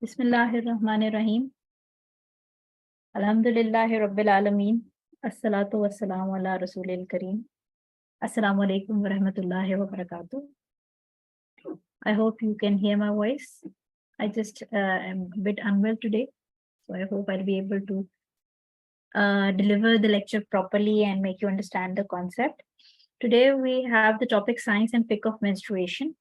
Bismillahirrahmanirrahim. Alhamdulillahi Rabbil Alameen. Assalatu wassalamu ala Rasulil Kareem. Assalamu alaikum wa rahmatullahi wa barakatuh. I hope you can hear my voice. I just am a bit unwell today, so I hope I'll be able to deliver the lecture properly and make you understand the concept. Today we have the topic Science and Fiqh of Menstruation.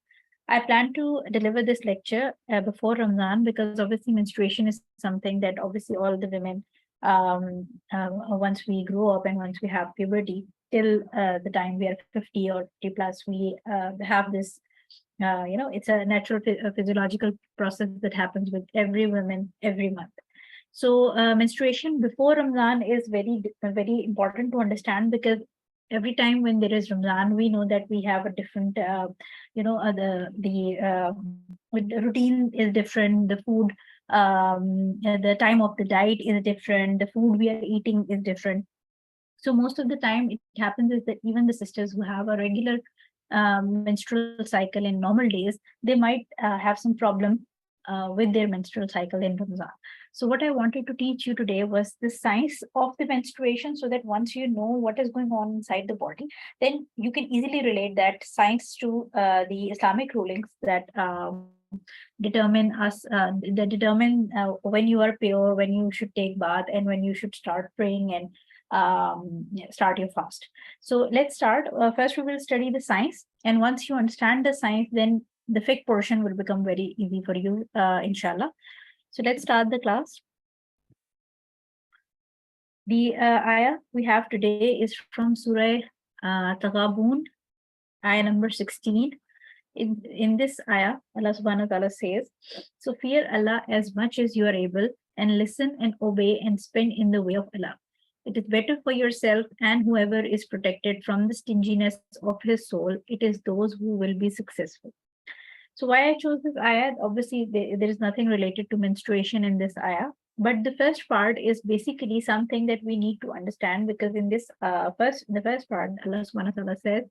I plan to deliver this lecture before Ramadan because obviously menstruation is something that obviously all the women, once we grow up and once we have puberty, till the time we are 50 or 50 plus, we have this, it's a natural physiological process that happens with every woman every month. So menstruation before Ramadan is very important to understand because every time when there is Ramadan, we know that we have a different, the routine is different, the food, the time of the diet is different, the food we are eating is different. So most of the time it happens is that even the sisters who have a regular menstrual cycle in normal days, they might have some problem with their menstrual cycle in Ramadan. So what I wanted to teach you today was the science of the menstruation, so that once you know what is going on inside the body, then you can easily relate that science to the Islamic rulings that determine when you are pure, when you should take bath, and when you should start praying and start your fast. So let's start. First, we will study the science, and once you understand the science, then the fiqh portion will become very easy for you, inshallah. So let's start the class. The ayah we have today is from Surah Taghabun, ayah number 16. In this ayah, Allah subhanahu wa ta'ala says, so fear Allah as much as you are able, and listen and obey and spend in the way of Allah. It is better for yourself and whoever is protected from the stinginess of his soul. It is those who will be successful. So why I chose this ayah? Obviously, there is nothing related to menstruation in this ayah. But the first part is basically something that we need to understand, because in this the first part, Allah subhanahu wa ta'ala says,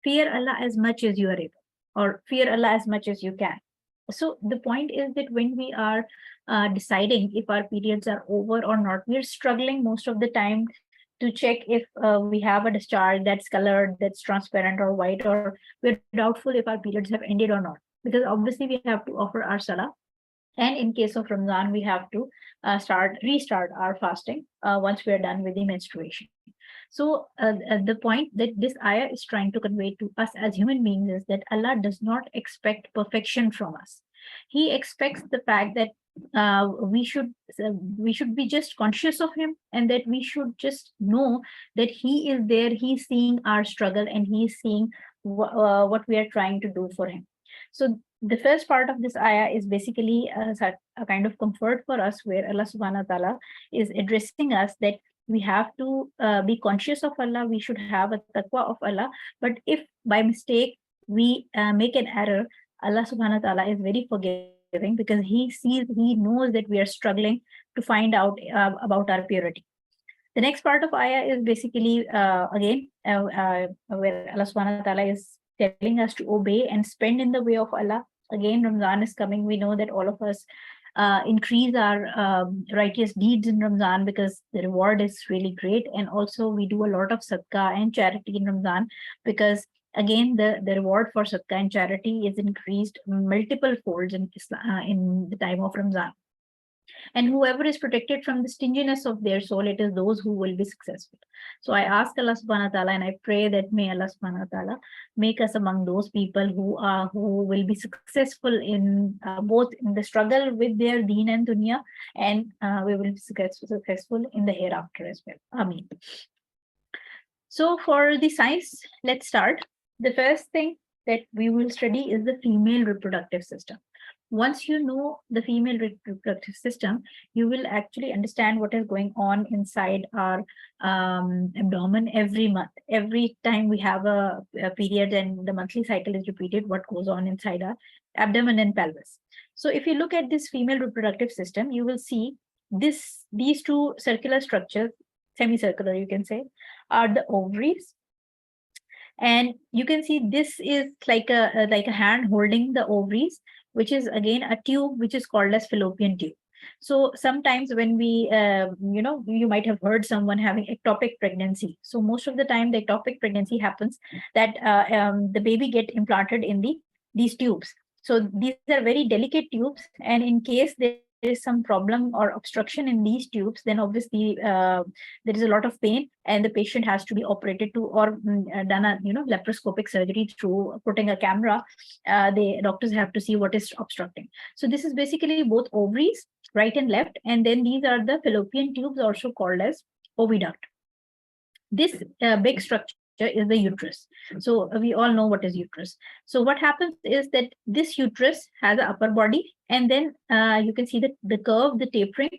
fear Allah as much as you are able, or fear Allah as much as you can. So the point is that when we are deciding if our periods are over or not, we're struggling most of the time to check if we have a discharge that's colored, that's transparent or white, or we're doubtful if our periods have ended or not. Because obviously we have to offer our salah. And in case of Ramadan, we have to restart our fasting once we are done with the menstruation. So the point that this ayah is trying to convey to us as human beings is that Allah does not expect perfection from us. He expects the fact that we should be just conscious of Him, and that we should just know that He is there. He's seeing our struggle, and He's seeing what we are trying to do for Him. So the first part of this ayah is basically a kind of comfort for us, where Allah subhanahu wa ta'ala is addressing us that we have to be conscious of Allah. We should have a taqwa of Allah. But if by mistake we make an error, Allah subhanahu wa ta'ala is very forgiving, because He knows that we are struggling to find out about our purity. The next part of ayah is basically again where Allah subhanahu wa ta'ala is telling us to obey and spend in the way of Allah. Again, Ramadan is coming. We know that all of us increase our righteous deeds in Ramadan because the reward is really great. And also we do a lot of sadaqah and charity in Ramadan, because again, the reward for sadaqah and charity is increased multiple folds in the time of Ramadan. And whoever is protected from the stinginess of their soul, it is those who will be successful. So I ask Allah subhanahu wa ta'ala, and I pray that may Allah subhanahu wa ta'ala make us among those people who will be successful in both in the struggle with their deen and dunya, and we will be successful in the hereafter as well. Ameen. So for the science, let's start. The first thing that we will study is the female reproductive system. Once you know the female reproductive system, you will actually understand what is going on inside our abdomen every month. Every time we have a period and the monthly cycle is repeated, what goes on inside our abdomen and pelvis. So if you look at this female reproductive system, you will see these two circular structures, semicircular you can say, are the ovaries. And you can see this is like a hand holding the ovaries, which is again a tube which is called as fallopian tube. So sometimes when we, you might have heard someone having ectopic pregnancy. So most of the time, the ectopic pregnancy happens that the baby get implanted in these tubes. So these are very delicate tubes, and in case there is some problem or obstruction in these tubes, then obviously there is a lot of pain, and the patient has to be operated to or done a laparoscopic surgery through putting a camera. The doctors have to see what is obstructing. So this is basically both ovaries, right and left, and then these are the fallopian tubes, also called as oviduct. This big structure is the uterus. So we all know what is uterus. So what happens is that this uterus has an upper body, and then you can see the curve, the tapering,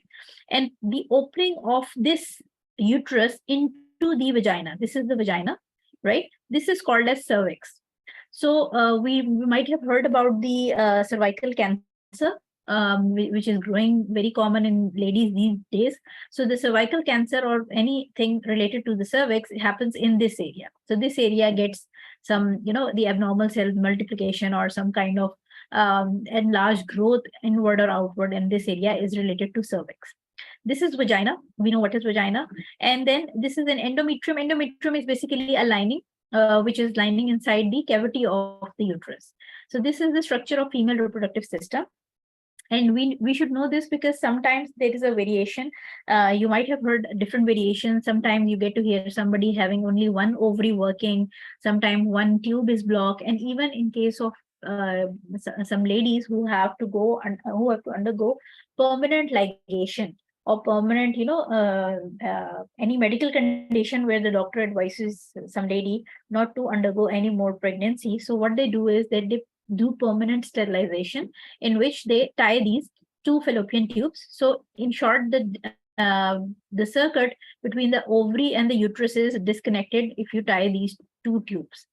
and the opening of this uterus into the vagina. This is the vagina, right? This is called as cervix. So we might have heard about the cervical cancer, which is growing very common in ladies these days. So the cervical cancer or anything related to the cervix, it happens in this area. So this area gets some, the abnormal cell multiplication or some kind of enlarged growth inward or outward, and this area is related to cervix. This is vagina. We know what is vagina. And then this is an endometrium. Endometrium is basically a lining, which is lining inside the cavity of the uterus. So this is the structure of female reproductive system. And we should know this because sometimes there is a variation. You might have heard different variations. Sometimes you get to hear somebody having only one ovary working, sometimes one tube is blocked, and even in case of some ladies who have to go and who have to undergo permanent ligation or permanent, any medical condition where the doctor advises some lady not to undergo any more pregnancy. So what they do is that they do permanent sterilization, in which they tie these two fallopian tubes. So in short, the circuit between the ovary and the uterus is disconnected if you tie these two tubes.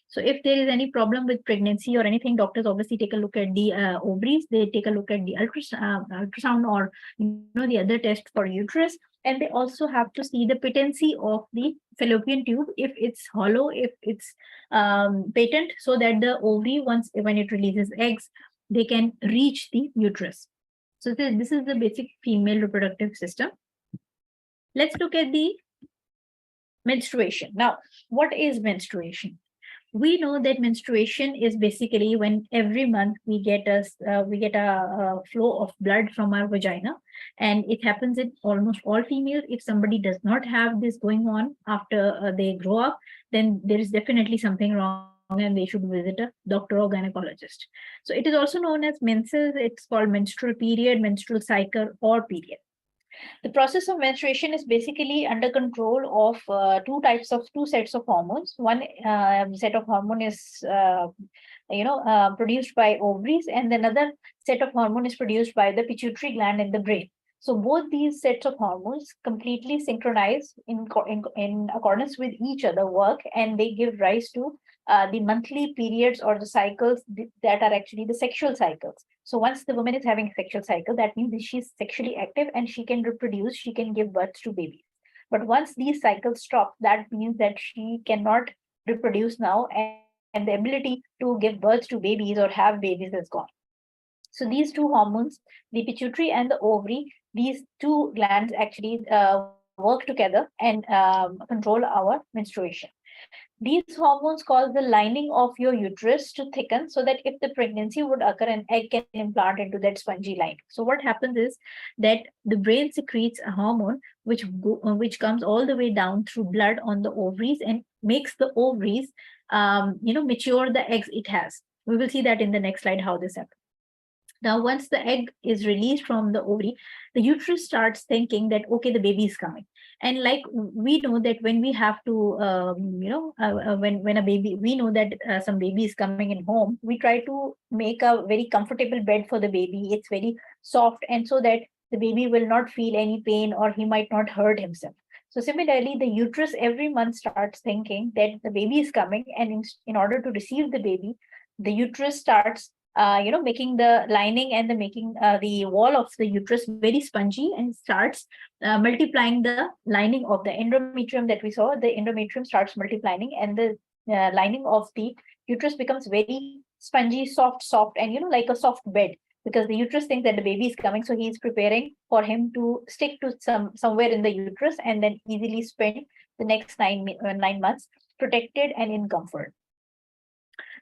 So if there is any problem with pregnancy or anything, doctors obviously take a look at the ovaries, they take a look at the ultrasound or the other test for uterus, and they also have to see the patency of the fallopian tube, if it's hollow, if it's patent, so that the ovary, once when it releases eggs, they can reach the uterus. So this is the basic female reproductive system. Let's look at the menstruation. Now, what is menstruation? We know that menstruation is basically when every month we get a flow of blood from our vagina, and it happens in almost all females. If somebody does not have this going on after they grow up, then there is definitely something wrong, and they should visit a doctor or gynecologist. So it is also known as menses. It's called menstrual period, menstrual cycle, or period. The process of menstruation is basically under control of two sets of hormones. One set of hormone is produced by ovaries, and another set of hormone is produced by the pituitary gland in the brain. So both these sets of hormones completely synchronize in accordance with each other work, and they give rise to the monthly periods or the cycles that are actually the sexual cycles. So once the woman is having a sexual cycle, that means that she's sexually active and she can reproduce, she can give birth to babies. But once these cycles stop, that means that she cannot reproduce now, and the ability to give birth to babies or have babies is gone. So these two hormones, the pituitary and the ovary, these two glands actually work together and control our menstruation. These hormones cause the lining of your uterus to thicken, so that if the pregnancy would occur, an egg can implant into that spongy line. So what happens is that the brain secretes a hormone which comes all the way down through blood on the ovaries and makes the ovaries mature the eggs it has. We will see that in the next slide how this happens. Now, once the egg is released from the ovary, the uterus starts thinking that, okay, the baby is coming. And like we know that when we have to, when a baby, we know that some baby is coming in home, we try to make a very comfortable bed for the baby. It's very soft, and so that the baby will not feel any pain or he might not hurt himself. So similarly, the uterus every month starts thinking that the baby is coming, and in order to receive the baby, the uterus starts making the lining and making the wall of the uterus very spongy, and starts multiplying the lining of the endometrium that we saw. The endometrium starts multiplying, and the lining of the uterus becomes very spongy, soft, and like a soft bed, because the uterus thinks that the baby is coming, so he's preparing for him to stick to somewhere in the uterus and then easily spend the next 9 months protected and in comfort.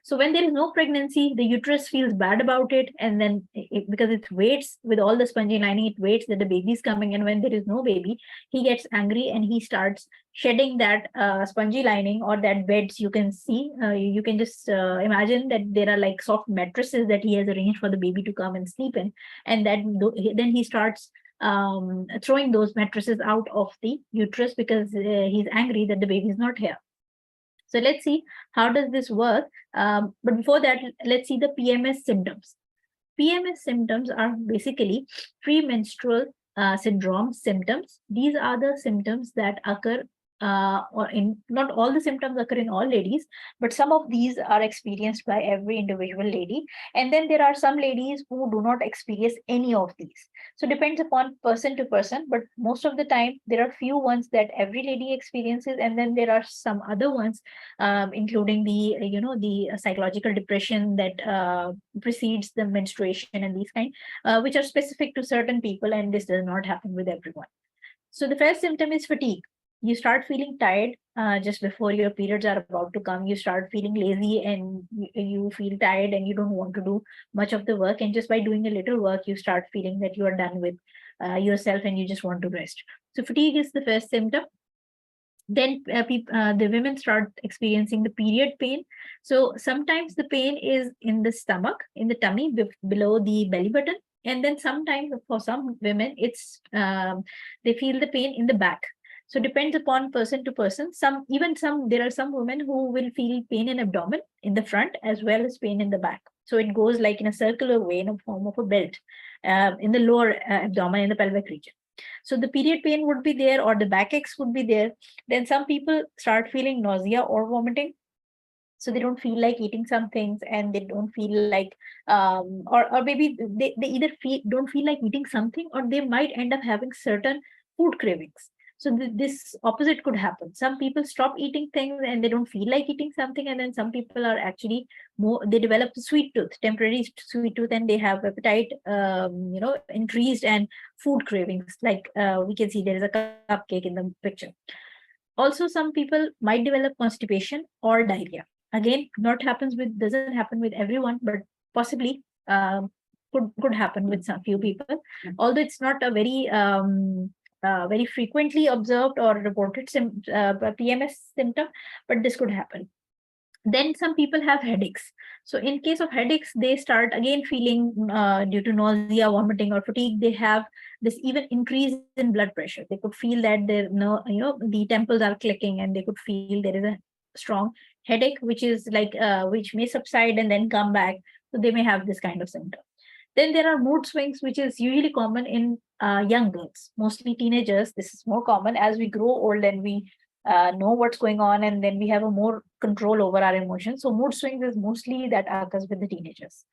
So when there is no pregnancy, the uterus feels bad about it, and then because it waits with all the spongy lining, it waits that the baby is coming, and when there is no baby, he gets angry and he starts shedding that spongy lining or that beds. You can see, you can just imagine that there are like soft mattresses that he has arranged for the baby to come and sleep in, and that then he starts throwing those mattresses out of the uterus because he's angry that the baby is not here. So let's see how does this work. But before that, let's see the PMS symptoms. PMS symptoms are basically premenstrual syndrome symptoms. These are the symptoms that occur, or in not all the symptoms occur in all ladies, but some of these are experienced by every individual lady. And then there are some ladies who do not experience any of these. So depends upon person to person, but most of the time there are few ones that every lady experiences, and then there are some other ones, including the psychological depression that precedes the menstruation and these kind, which are specific to certain people, and this does not happen with everyone. So the first symptom is fatigue. You start feeling tired just before your periods are about to come. You start feeling lazy and you feel tired and you don't want to do much of the work. And just by doing a little work, you start feeling that you are done with yourself and you just want to rest. So fatigue is the first symptom. Then the women start experiencing the period pain. So sometimes the pain is in the stomach, in the tummy, below the belly button. And then sometimes for some women, it's they feel the pain in the back. So depends upon person to person. There are some women who will feel pain in abdomen in the front as well as pain in the back. So it goes like in a circular way in a form of a belt in the lower abdomen, in the pelvic region. So the period pain would be there, or the backaches would be there. Then some people start feeling nausea or vomiting. So they don't feel like eating some things, and they don't feel like, or maybe they either don't feel like eating something, or they might end up having certain food cravings. So this opposite could happen. Some people stop eating things and they don't feel like eating something, and then some people are actually they develop sweet tooth, temporary sweet tooth, and they have appetite increased and food cravings. Like we can see there is a cupcake in the picture. Also, some people might develop constipation or diarrhea. Again, doesn't happen with everyone, but possibly could happen with some few people. Although it's not a very frequently observed or reported PMS symptom, but this could happen. Then some people have headaches. So in case of headaches, they start again feeling due to nausea, vomiting, or fatigue. They have this even increase in blood pressure. They could feel that the temples are clicking, and they could feel there is a strong headache, which is like which may subside and then come back. So they may have this kind of symptom. Then there are mood swings, which is usually common in young girls, mostly teenagers. This is more common as we grow old and we know what's going on, and then we have a more control over our emotions. So mood swings is mostly that occurs with the teenagers.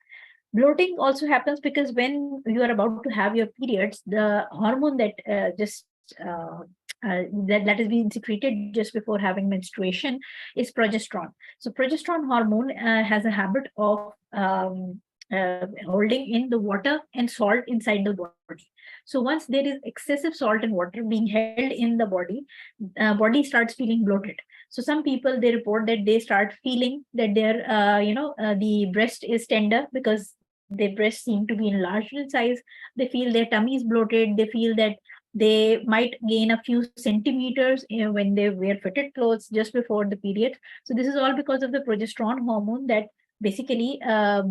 Bloating also happens because when you are about to have your periods, the hormone that that is being secreted just before having menstruation is progesterone. So progesterone hormone has a habit of holding in the water and salt inside the body. So once there is excessive salt and water being held in the body starts feeling bloated. So some people, they report that they start feeling that their the breast is tender because their breasts seem to be enlarged in size. They feel their tummy is bloated. They feel that they might gain a few centimeters when they wear fitted clothes just before the period. So this is all because of the progesterone hormone that basically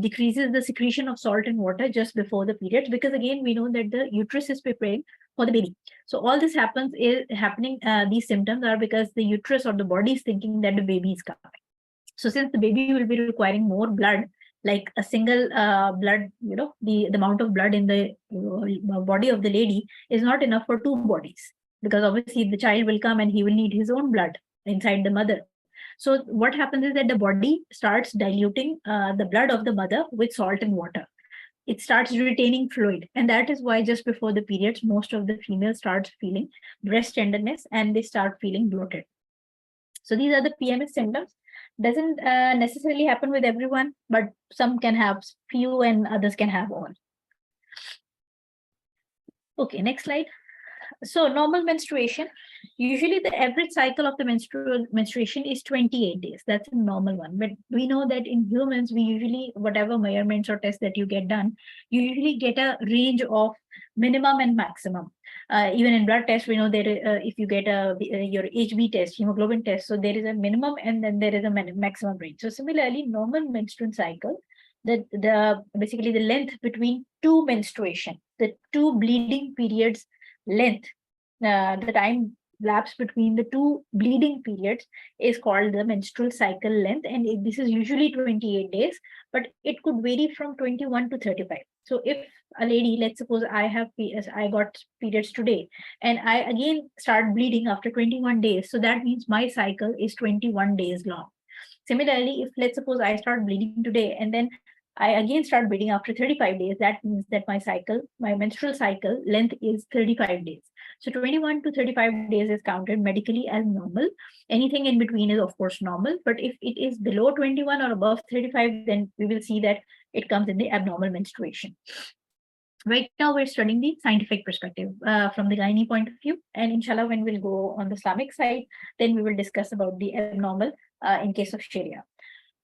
decreases the secretion of salt and water just before the periods, because again we know that the uterus is preparing for the baby. So all this these symptoms are because the uterus or the body is thinking that the baby is coming. So since the baby will be requiring more blood, like a single blood, the amount of blood in the body of the lady is not enough for two bodies, because obviously the child will come and he will need his own blood inside the mother. So what happens is that the body starts diluting the blood of the mother with salt and water. It starts retaining fluid, and that is why just before the periods, most of the females start feeling breast tenderness and they start feeling bloated. So these are the PMS symptoms. Doesn't necessarily happen with everyone, but some can have few and others can have all. Okay, next slide. So normal menstruation, usually the average cycle of the menstruation is 28 days. That's a normal one. But we know that in humans, we usually, whatever measurements or tests that you get done, you usually get a range of minimum and maximum. Even in blood tests, we know that if you get your HB test, hemoglobin test, so there is a minimum and then there is a maximum range. So similarly, normal menstrual cycle, the basically the length between two menstruation, the two bleeding periods length, the time lapse between the two bleeding periods is called the menstrual cycle length, and this is usually 28 days, but it could vary from 21 to 35. So if a lady, let's suppose I got periods today and I again start bleeding after 21 days, so that means my cycle is 21 days long. Similarly, if let's suppose I start bleeding today and then I again start bleeding after 35 days, that means that my menstrual cycle length is 35 days. So 21 to 35 days is counted medically as normal. Anything in between is of course normal, but if it is below 21 or above 35, then we will see that it comes in the abnormal menstruation. Right now, we're studying the scientific perspective from the gynae point of view. And inshallah, when we'll go on the Islamic side, then we will discuss about the abnormal in case of Sharia.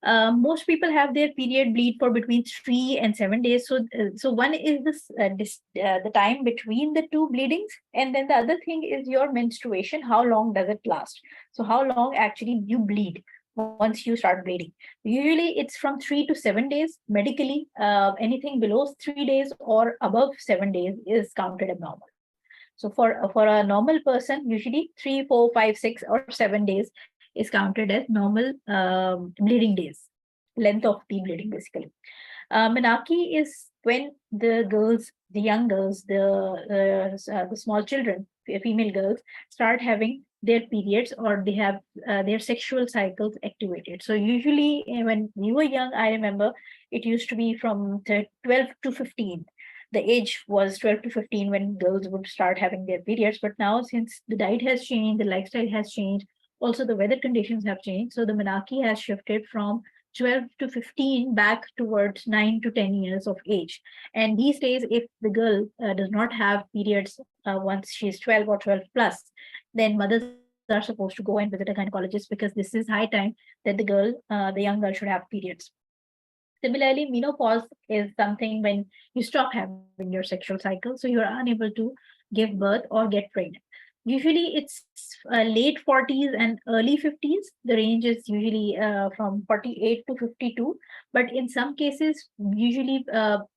Most people have their period bleed for between 3 and 7 days. So one is the time between the two bleedings, and then the other thing is your menstruation. How long does it last? So how long actually you bleed once you start bleeding? Usually it's from 3 to 7 days. Medically, anything below 3 days or above 7 days is counted abnormal. So for a normal person, usually 3, 4, 5, 6, or 7 days is counted as normal bleeding days, length of the bleeding basically. Menarche is when the girls, the young girls, the small children, female girls, start having their periods or they have their sexual cycles activated. So usually when we were young, I remember it used to be from 12 to 15. The age was 12 to 15 when girls would start having their periods. But now, since the diet has changed, the lifestyle has changed, also the weather conditions have changed. So the menarche has shifted from 12 to 15 back towards 9 to 10 years of age. And these days, if the girl does not have periods once she's 12 or 12 plus, then mothers are supposed to go and visit a gynecologist because this is high time that the young girl should have periods. Similarly, menopause is something when you stop having your sexual cycle, so you are unable to give birth or get pregnant. Usually, it's late 40s and early 50s. The range is usually from 48 to 52. But in some cases, usually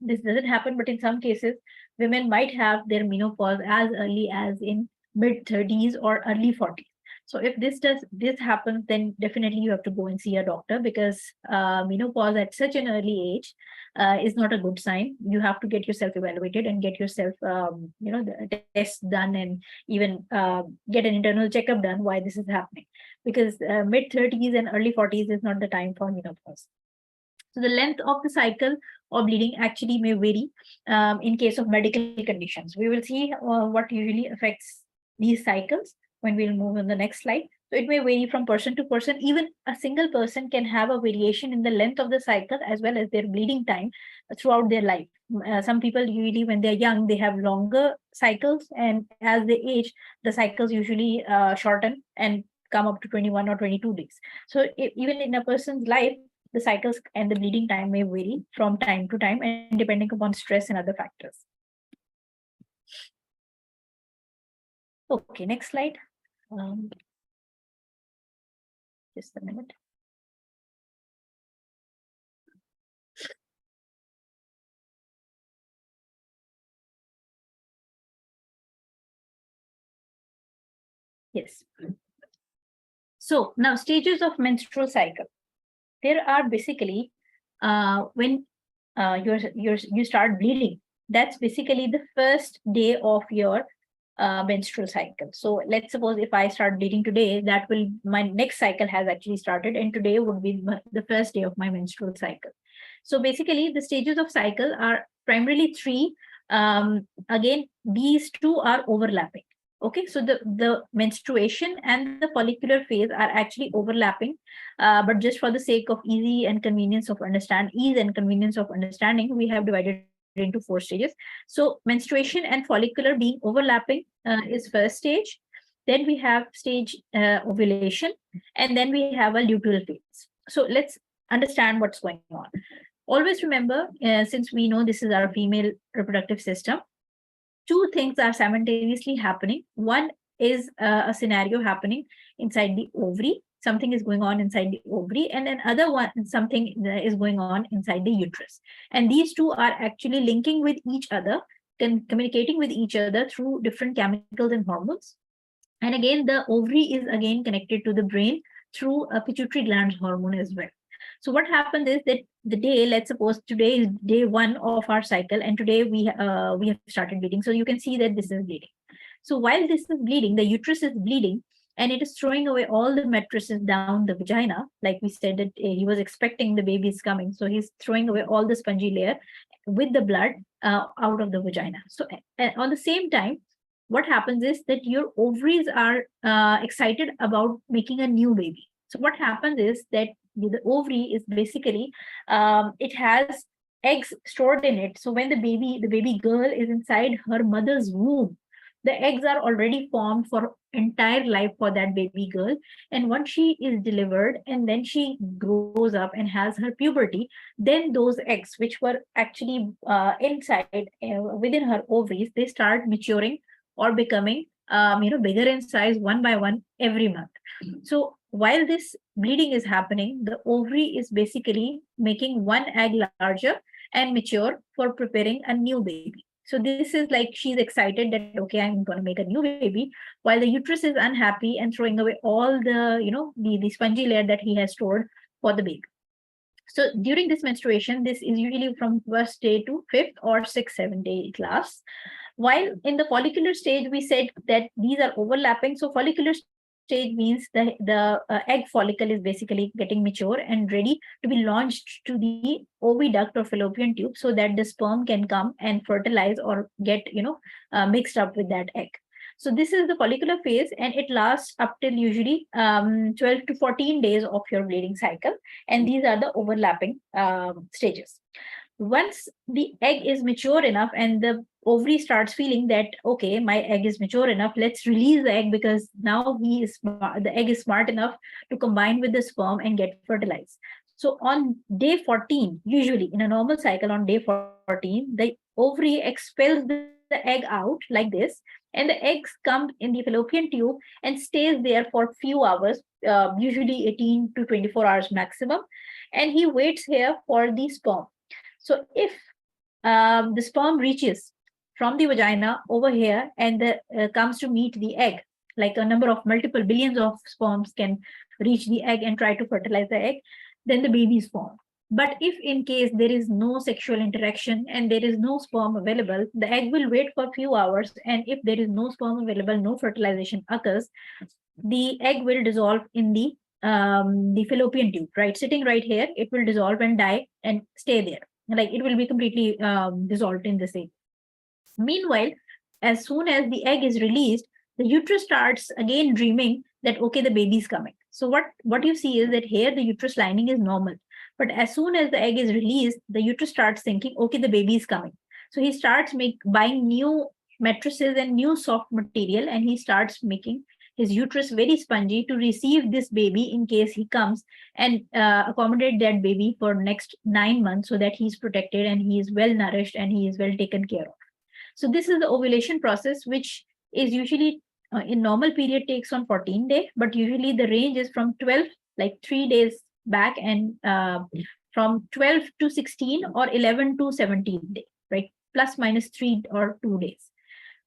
this doesn't happen, but in some cases, women might have their menopause as early as in mid 30s or early 40s. So if this happens, then definitely you have to go and see a doctor because menopause at such an early age is not a good sign. You have to get yourself evaluated and get yourself, the tests done and even get an internal checkup done why this is happening. Because mid 30s and early 40s is not the time for menopause. So the length of the cycle or bleeding actually may vary in case of medical conditions. We will see what usually affects these cycles when we'll move on the next slide. So it may vary from person to person. Even a single person can have a variation in the length of the cycle as well as their bleeding time throughout their life. Some people usually, when they're young, they have longer cycles, and as they age, the cycles usually shorten and come up to 21 or 22 days. So even in a person's life, the cycles and the bleeding time may vary from time to time and depending upon stress and other factors. Okay, next slide. Just a minute. Yes. So now stages of menstrual cycle. There are basically when you start bleeding. That's basically the first day of your menstrual cycle. So let's suppose if I start bleeding today, my next cycle has actually started, and today would be the first day of my menstrual cycle. So basically, the stages of cycle are primarily three. Again, these two are overlapping. Okay, so the menstruation and the follicular phase are actually overlapping, but just for the sake of ease and convenience of understanding, we have divided into 4 stages. So menstruation and follicular being overlapping is first stage. Then we have stage ovulation, and then we have a luteal phase. So let's understand what's going on. Always remember, since we know this is our female reproductive system, two things are simultaneously happening. One is a scenario happening inside the ovary. Something is going on inside the ovary, and then other one something is going on inside the uterus. And these two are actually linking with each other, communicating with each other through different chemicals and hormones. And again, the ovary is again connected to the brain through a pituitary gland hormone as well. So what happens is that the day, let's suppose today is day one of our cycle, and today we have started bleeding. So you can see that this is bleeding. So while this is bleeding, the uterus is bleeding, and it is throwing away all the matrices down the vagina. Like we said that he was expecting the baby is coming, so he's throwing away all the spongy layer with the blood out of the vagina. So on the same time, what happens is that your ovaries are excited about making a new baby. So what happens is that the ovary is basically it has eggs stored in it. So when the baby girl is inside her mother's womb, the eggs are already formed for entire life for that baby girl. And once she is delivered and then she grows up and has her puberty, then those eggs which were actually inside within her ovaries, they start maturing or becoming bigger in size one by one every month. So while this bleeding is happening, the ovary is basically making one egg larger and mature for preparing a new baby. So this is like she's excited that okay, I'm going to make a new baby, while the uterus is unhappy and throwing away all the spongy layer that he has stored for the baby. So during this menstruation, this is usually from first day to fifth or sixth, 7 day it lasts. While in the follicular stage, we said that these are overlapping. So follicular stage means the egg follicle is basically getting mature and ready to be launched to the oviduct or fallopian tube so that the sperm can come and fertilize or get mixed up with that egg. So this is the follicular phase, and it lasts up till usually 12 to 14 days of your bleeding cycle. And these are the overlapping stages. Once the egg is mature enough and the ovary starts feeling that okay, my egg is mature enough, let's release the egg, because now the egg is smart enough to combine with the sperm and get fertilized. So on day 14, usually in a normal cycle on day 14, the ovary expels the egg out like this, and the eggs come in the fallopian tube and stays there for few hours, usually 18 to 24 hours maximum, and he waits here for the sperm. So if the sperm reaches from the vagina over here and comes to meet the egg, like a number of multiple billions of sperms can reach the egg and try to fertilize the egg, then the baby is formed. But if in case there is no sexual interaction and there is no sperm available, the egg will wait for a few hours. And if there is no sperm available, no fertilization occurs, the egg will dissolve in the fallopian tube, right? Sitting right here, it will dissolve and die and stay there. Like it will be completely dissolved in the same. Meanwhile, as soon as the egg is released, the uterus starts again dreaming that okay, the baby is coming. So what you see is that here the uterus lining is normal, but as soon as the egg is released, the uterus starts thinking okay, the baby is coming. So he starts buying new mattresses and new soft material, and he starts making his uterus very spongy to receive this baby in case he comes, and accommodate that baby for next 9 months so that he's protected and he is well nourished and he is well taken care of. So this is the ovulation process, which is usually in normal period takes on 14 days, but usually the range is from 12, like 3 days back, and from 12 to 16 or 11 to 17 days, right? Plus minus 3 or 2 days.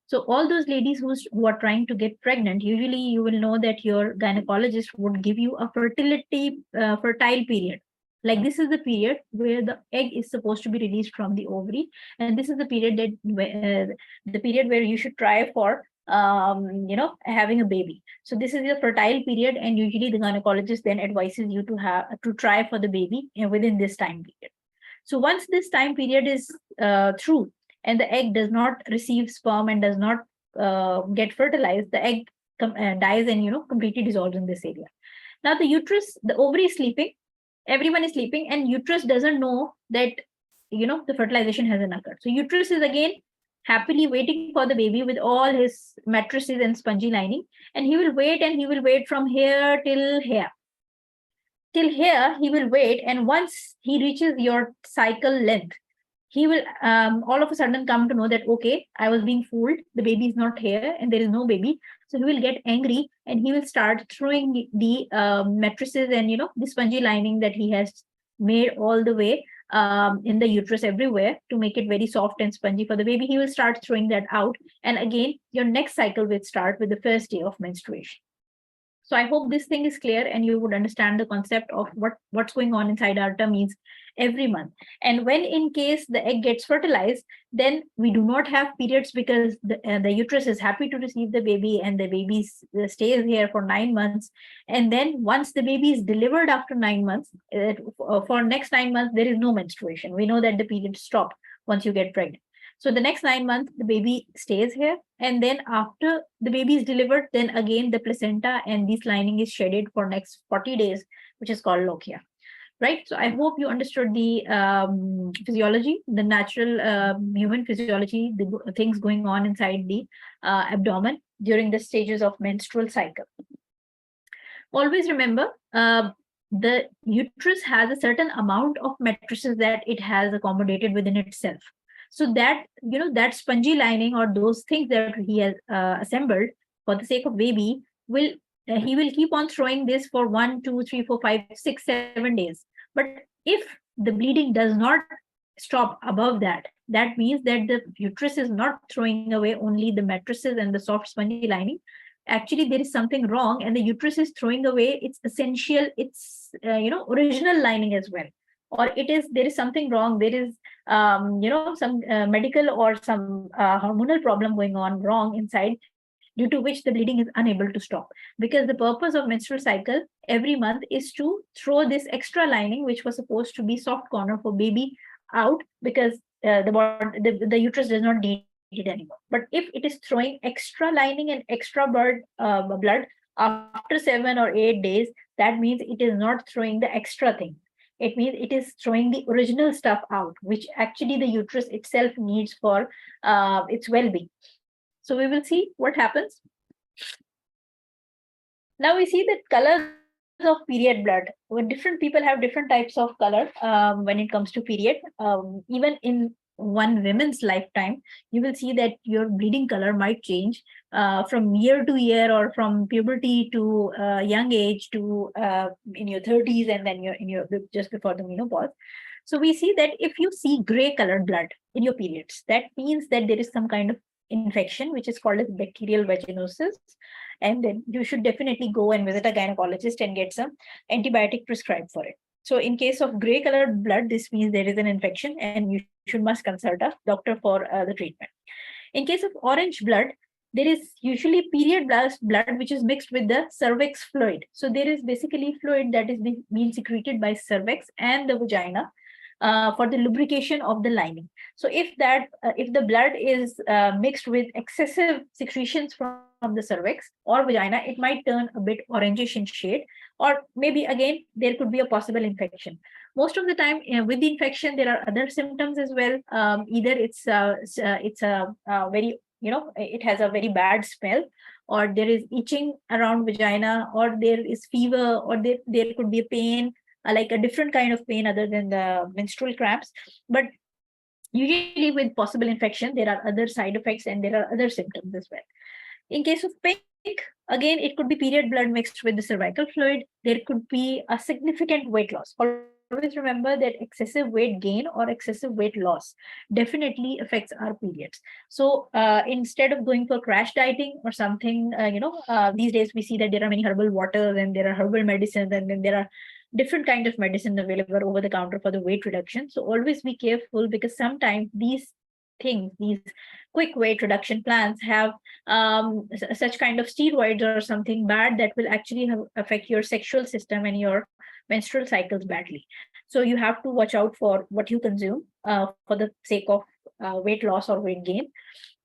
So all those ladies who are trying to get pregnant, usually you will know that your gynecologist would give you a fertile period. Like this is the period where the egg is supposed to be released from the ovary, and this is the period where you should try for having a baby. So this is your fertile period, and usually the gynecologist then advises you to try for the baby within this time period. So once this time period is through, and the egg does not receive sperm and does not get fertilized, the egg dies and completely dissolves in this area. Now the uterus, the ovary is sleeping, everyone is sleeping, and uterus doesn't know that the fertilization hasn't occurred. So uterus is again happily waiting for the baby with all his mattresses and spongy lining, and he will wait and he will wait from here till here. Till here he will wait, and once he reaches your cycle length, he will all of a sudden come to know that, okay, I was being fooled, the baby is not here and there is no baby. So he will get angry and he will start throwing the mattresses and the spongy lining that he has made all the way in the uterus everywhere to make it very soft and spongy for the baby. He will start throwing that out, and again your next cycle will start with the first day of menstruation. So I hope this thing is clear and you would understand the concept of what's going on inside our tummies every month. And when in case the egg gets fertilized, then we do not have periods because the uterus is happy to receive the baby, and the baby stays here for 9 months. And then once the baby is delivered after 9 months, for next 9 months, there is no menstruation. We know that the periods stop once you get pregnant. So the next 9 months, the baby stays here. And then after the baby is delivered, then again the placenta and this lining is shedded for next 40 days, which is called lochia. Right. So I hope you understood the physiology, the natural human physiology, the things going on inside the abdomen during the stages of menstrual cycle. Always remember, the uterus has a certain amount of matrices that it has accommodated within itself. So that, that spongy lining or those things that he has assembled for the sake of baby he will keep on throwing this for 1, 2, 3, 4, 5, 6, 7 days. But if the bleeding does not stop above that, that means that the uterus is not throwing away only the mattresses and the soft spongy lining. Actually, there is something wrong, and the uterus is throwing away its essential, its original lining as well. Or there is something wrong. There is some medical or some hormonal problem going on wrong inside, due to which the bleeding is unable to stop. Because the purpose of menstrual cycle every month is to throw this extra lining, which was supposed to be soft corner for baby, out, because the uterus does not need it anymore. But if it is throwing extra lining and extra blood after 7 or 8 days, that means it is not throwing the extra thing. It means it is throwing the original stuff out, which actually the uterus itself needs for its well-being. So we will see what happens. Now we see that colors of period blood. When different people have different types of color when it comes to period. Even in one woman's lifetime, you will see that your bleeding color might change from year to year, or from puberty to young age to in your 30s, and then in your just before the menopause. So we see that if you see gray colored blood in your periods, that means that there is some kind of infection, which is called as bacterial vaginosis, and then you should definitely go and visit a gynecologist and get some antibiotic prescribed for it. So in case of gray colored blood, this means there is an infection and you must consult a doctor for the treatment. In case of orange blood, there is usually period blood which is mixed with the cervix fluid. So there is basically fluid that is being secreted by cervix and the vagina for the lubrication of the lining. So if the blood is mixed with excessive secretions from the cervix or vagina, it might turn a bit orangish in shade, or maybe again there could be a possible infection. Most of the time with the infection, there are other symptoms as well. Either it's a very, it has a very bad smell, or there is itching around vagina, or there is fever, or there could be a pain, like a different kind of pain other than the menstrual cramps. But usually with possible infection, there are other side effects and there are other symptoms as well. In case of pink, again, it could be period blood mixed with the cervical fluid. There could be a significant weight loss. Always remember that excessive weight gain or excessive weight loss definitely affects our periods. So instead of going for crash dieting or something, these days we see that there are many herbal waters and there are herbal medicines, and then there are different kinds of medicine available over the counter for the weight reduction. So always be careful, because sometimes these quick weight reduction plans have such kind of steroids or something bad that will actually affect your sexual system and your menstrual cycles badly. So you have to watch out for what you consume for the sake of weight loss or weight gain.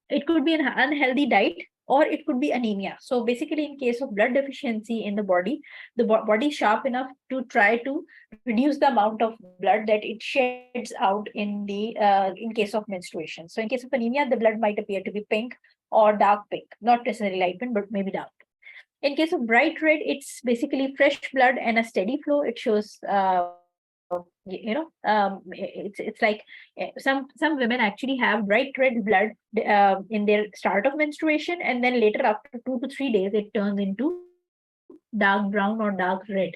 It could be an unhealthy diet, or it could be anemia. So basically, in case of blood deficiency in the body, the body is sharp enough to try to reduce the amount of blood that it sheds out in case of menstruation. So in case of anemia, the blood might appear to be pink or dark pink, not necessarily light pink, but maybe dark. In case of bright red, it's basically fresh blood and a steady flow. It shows, it's like some women actually have bright red blood in their start of menstruation, and then later after 2 to 3 days, it turns into dark brown or dark red.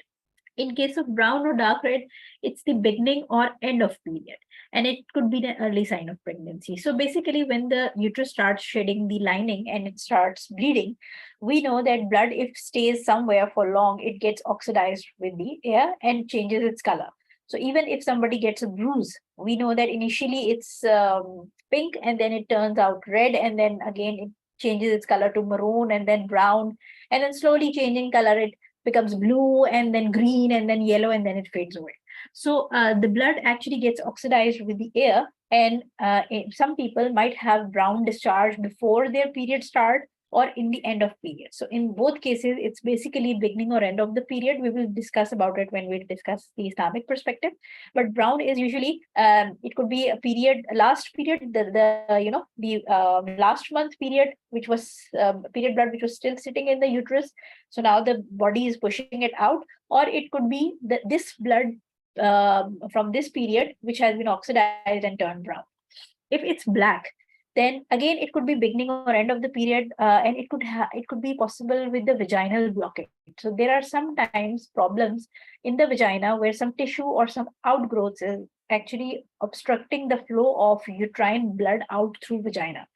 In case of brown or dark red, it's the beginning or end of period, and it could be the early sign of pregnancy. So basically, when the uterus starts shedding the lining and it starts bleeding, we know that blood, if stays somewhere for long, it gets oxidized with the air and changes its color. So even if somebody gets a bruise, we know that initially it's pink, and then it turns out red, and then again it changes its color to maroon and then brown, and then slowly changing color, it becomes blue and then green and then yellow, and then it fades away. So the blood actually gets oxidized with the air, and some people might have brown discharge before their period start or in the end of period. So in both cases, it's basically beginning or end of the period. We will discuss about it when we discuss the Islamic perspective. But brown is usually, it could be a period, last period, the last month period, which was period blood, which was still sitting in the uterus. So now the body is pushing it out, or it could be this blood from this period, which has been oxidized and turned brown. If it's black, then again it could be beginning or end of the period, and it could be possible with the vaginal blockage. So there are sometimes problems in the vagina where some tissue or some outgrowths is actually obstructing the flow of uterine blood out through vagina.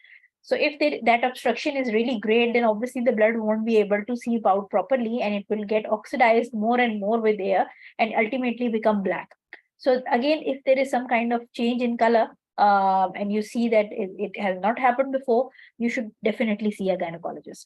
So if that obstruction is really great, then obviously the blood won't be able to seep out properly, and it will get oxidized more and more with air and ultimately become black. So again, if there is some kind of change in color, and you see that it has not happened before, you should definitely see a gynecologist.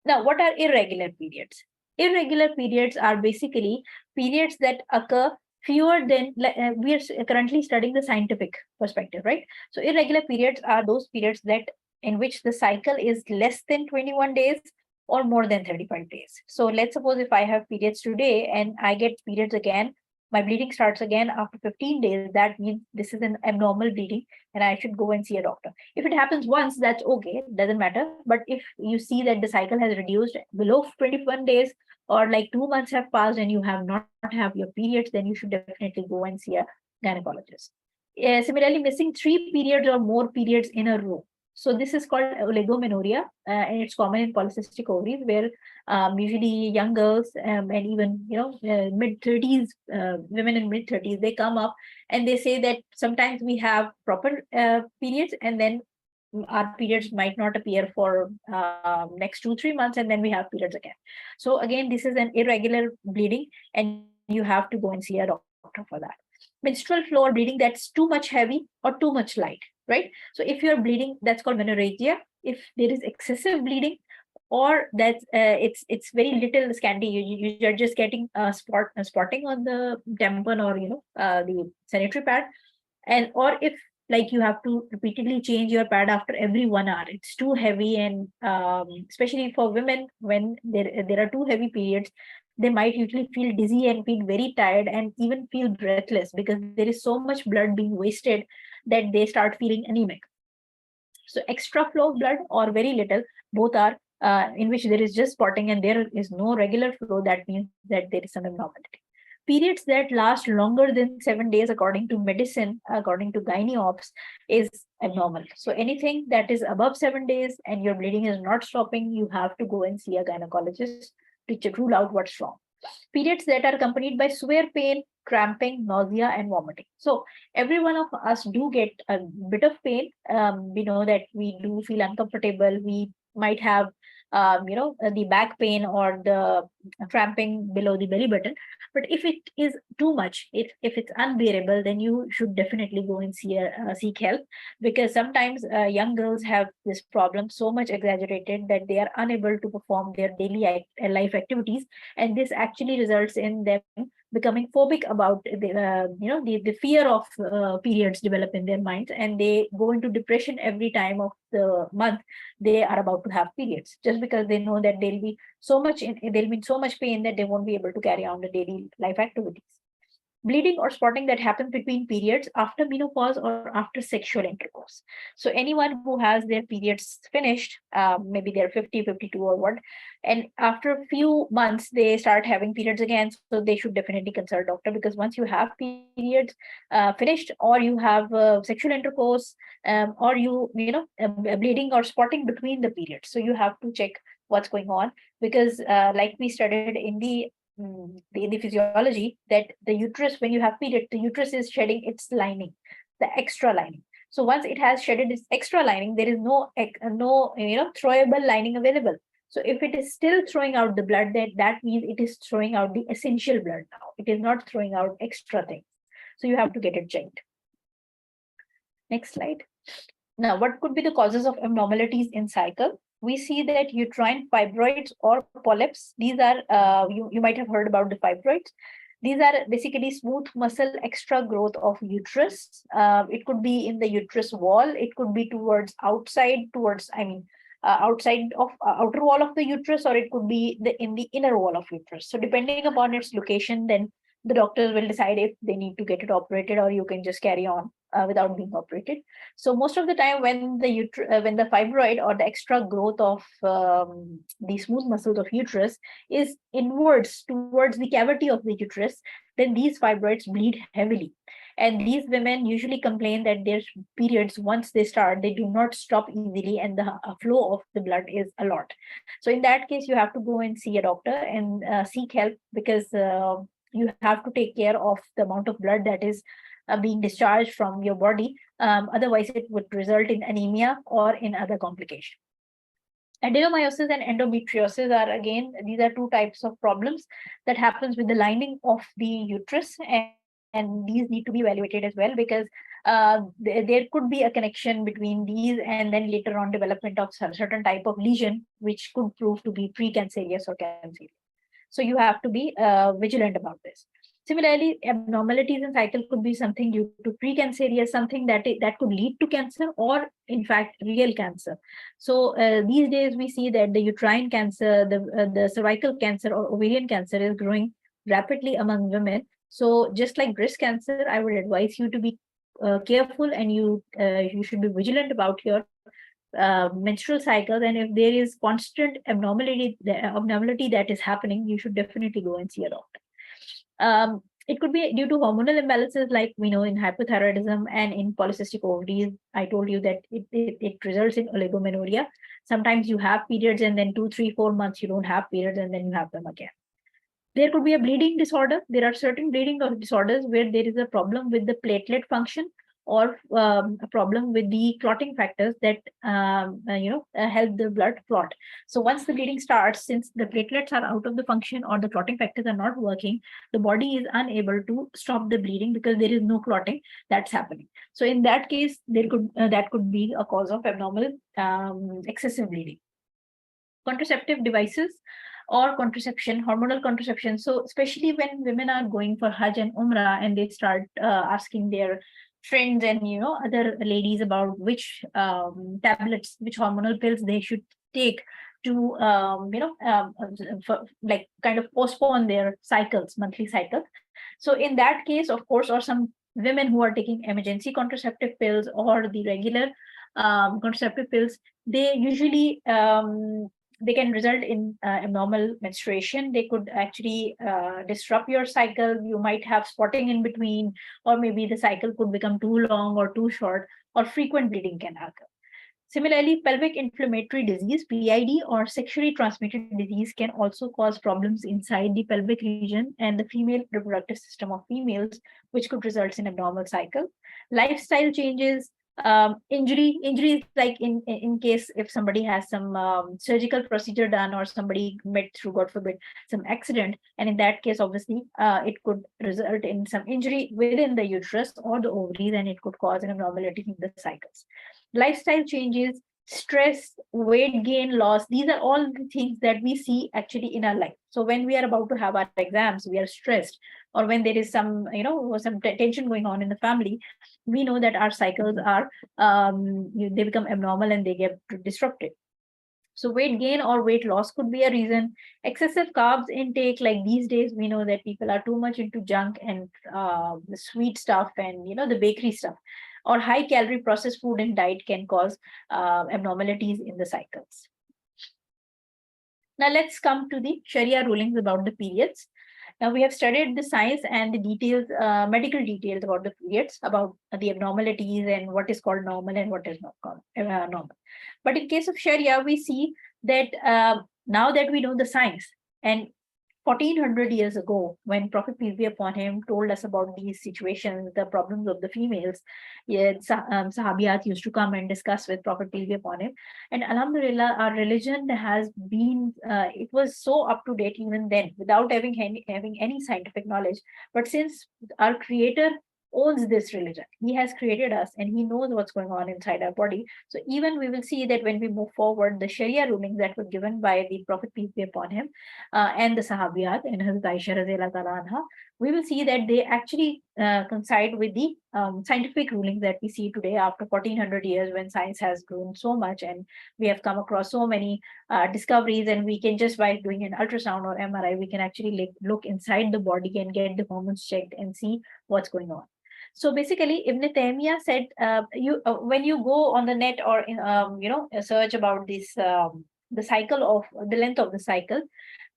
Now, what are irregular periods? Irregular periods are basically periods that occur fewer than, we are currently studying the scientific perspective, right? So irregular periods are those periods that in which the cycle is less than 21 days or more than 35 days. So let's suppose if I have periods today and I get periods again, my bleeding starts again after 15 days, that means this is an abnormal bleeding and I should go and see a doctor. If it happens once, that's okay, doesn't matter. But if you see that the cycle has reduced below 21 days, or like 2 months have passed and you have not have your periods, then you should definitely go and see a gynecologist. Similarly, missing 3 periods or more periods in a row. So this is called oligomenorrhea, and it's common in polycystic ovaries, where usually young girls, and even mid-30s, women in mid-30s, they come up and they say that sometimes we have proper periods, and then our periods might not appear for next 2-3 months, and then we have periods again. So again, this is an irregular bleeding, and you have to go and see a doctor for that. Menstrual flow or bleeding that's too much heavy or too much light, right? So if you're bleeding, that's called menorrhagia. If there is excessive bleeding, or that's it's very little scanty, you're just getting spotting on the tampon or the sanitary pad, and or if like you have to repeatedly change your pad after every 1 hour, it's too heavy. And especially for women, when there are too heavy periods, they might usually feel dizzy and feel very tired and even feel breathless, because there is so much blood being wasted that they start feeling anemic. So extra flow of blood or very little, both are in which there is just spotting and there is no regular flow, that means that there is some abnormality. Periods that last longer than 7 days, according to medicine, according to gynae ops, is abnormal. So anything that is above 7 days and your bleeding is not stopping, you have to go and see a gynecologist to rule out what's wrong. Periods that are accompanied by severe pain, cramping, nausea, and vomiting. So every one of us do get a bit of pain. We know that we do feel uncomfortable. We might have, the back pain or the cramping below the belly button. But if it is too much, if it's unbearable, then you should definitely go and seek help, because sometimes young girls have this problem so much exaggerated that they are unable to perform their daily life activities, and this actually results in them becoming phobic about the fear of periods develop in their minds, and they go into depression every time of the month they are about to have periods, just because they know that they'll be in so much pain that they won't be able to carry on the daily life activities. Bleeding or spotting that happens between periods after menopause or after sexual intercourse. So anyone who has their periods finished, maybe they're 50, 52 or what, and after a few months they start having periods again, so they should definitely consult doctor, because once you have periods finished, or you have sexual intercourse, or bleeding or spotting between the periods, so you have to check what's going on, because like we studied in the physiology, that the uterus, when you have period, the uterus is shedding its lining, the extra lining. So once it has shedded its extra lining, there is no throwable lining available. So if it is still throwing out the blood, that means it is throwing out the essential blood now. It is not throwing out extra things. So you have to get it checked. Next slide. Now, what could be the causes of abnormalities in cycle? We see that uterine fibroids or polyps. These are, you might have heard about the fibroids. These are basically smooth muscle extra growth of uterus. It could be in the uterus wall. It could be outside of outer wall of the uterus, or it could be in the inner wall of uterus. So depending upon its location, then the doctors will decide if they need to get it operated, or you can just carry on without being operated. So most of the time, when the fibroid or the extra growth of the smooth muscles of uterus is inwards towards the cavity of the uterus, then these fibroids bleed heavily. And these women usually complain that their periods, once they start, they do not stop easily, and the flow of the blood is a lot. So in that case, you have to go and see a doctor and seek help, because you have to take care of the amount of blood that is being discharged from your body. Otherwise, it would result in anemia or in other complications. Adenomyosis and endometriosis are, again, these are two types of problems that happens with the lining of the uterus, and these need to be evaluated as well, because there could be a connection between these and then later on development of certain type of lesion, which could prove to be precancerous or cancerous. So you have to be vigilant about this. Similarly, abnormalities in cycle could be something due to precancerous, something that could lead to cancer, or in fact real cancer. So these days we see that the uterine cancer, the cervical cancer or ovarian cancer is growing rapidly among women. So just like breast cancer, I would advise you to be careful, and you should be vigilant about your menstrual cycles. And if there is constant abnormality that is happening, you should definitely go and see a doctor. It could be due to hormonal imbalances, like we know in hypothyroidism and in polycystic ovaries. I told you that it results in oligomenorrhea. Sometimes you have periods, and then 2, 3, 4 months you don't have periods, and then you have them again. There could be a bleeding disorder. There are certain bleeding disorders where there is a problem with the platelet function, or a problem with the clotting factors that help the blood clot. So once the bleeding starts, since the platelets are out of the function or the clotting factors are not working, the body is unable to stop the bleeding because there is no clotting that's happening. So in that case, that could be a cause of abnormal excessive bleeding. Contraceptive devices or contraception, hormonal contraception. So especially when women are going for Hajj and Umrah, and they start asking their friends and other ladies about which tablets, which hormonal pills they should take to like kind of postpone their cycles, monthly cycles. So in that case, of course, or some women who are taking emergency contraceptive pills or the regular contraceptive pills, they usually they can result in abnormal menstruation. They could actually disrupt your cycle. You might have spotting in between, or maybe the cycle could become too long or too short, or frequent bleeding can occur. Similarly, pelvic inflammatory disease, PID, or sexually transmitted disease can also cause problems inside the pelvic region and the female reproductive system of females, which could result in abnormal cycle. Lifestyle changes, injuries, like in case if somebody has some surgical procedure done, or somebody met through, God forbid, some accident, and in that case, obviously, it could result in some injury within the uterus or the ovaries, and it could cause an abnormality in the cycles. Lifestyle changes, stress, weight gain, loss. These are all the things that we see actually in our life. So when we are about to have our exams, we are stressed, or when there is some, some tension going on in the family, we know that our cycles are, they become abnormal and they get disrupted. So weight gain or weight loss could be a reason. Excessive carbs intake, like these days, we know that people are too much into junk and the sweet stuff and the bakery stuff, or high calorie processed food and diet can cause abnormalities in the cycles. Now let's come to the Sharia rulings about the periods. Now we have studied the science and the details, medical details about the periods, about the abnormalities and what is called normal and what is not called normal. But in case of Sharia, we see that now that we know the science, and 1400 years ago, when Prophet peace be upon him told us about these situations, the problems of the females, yeah, Sahabiyat used to come and discuss with Prophet peace be upon him. And Alhamdulillah, our religion has been, it was so up to date even then, without having any scientific knowledge. But since our Creator owns this religion, He has created us and He knows what's going on inside our body. So even we will see that when we move forward, the Sharia rulings that were given by the Prophet peace be upon him, and the Sahabiyat and Hazrat Aisha radiallahu ta'ala anha, we will see that they actually coincide with the scientific rulings that we see today after 1400 years, when science has grown so much and we have come across so many discoveries, and we can just, by doing an ultrasound or MRI, we can actually look inside the body and get the hormones checked and see what's going on. So basically, Ibn Taymiyyah said, when you go on the net or search about this, the cycle of the length of the cycle,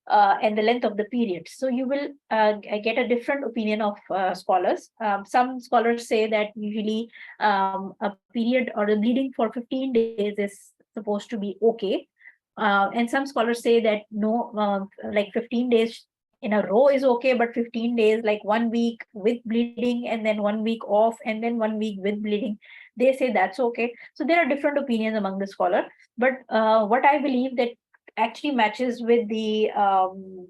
and the length of the period. So you will get a different opinion of scholars. Some scholars say that usually a period or the bleeding for 15 days is supposed to be okay. And some scholars say that no, like 15 days in a row is okay, but 15 days, like 1 week with bleeding and then 1 week off and then 1 week with bleeding, they say that's okay. So there are different opinions among the scholar. But what I believe that actually matches with the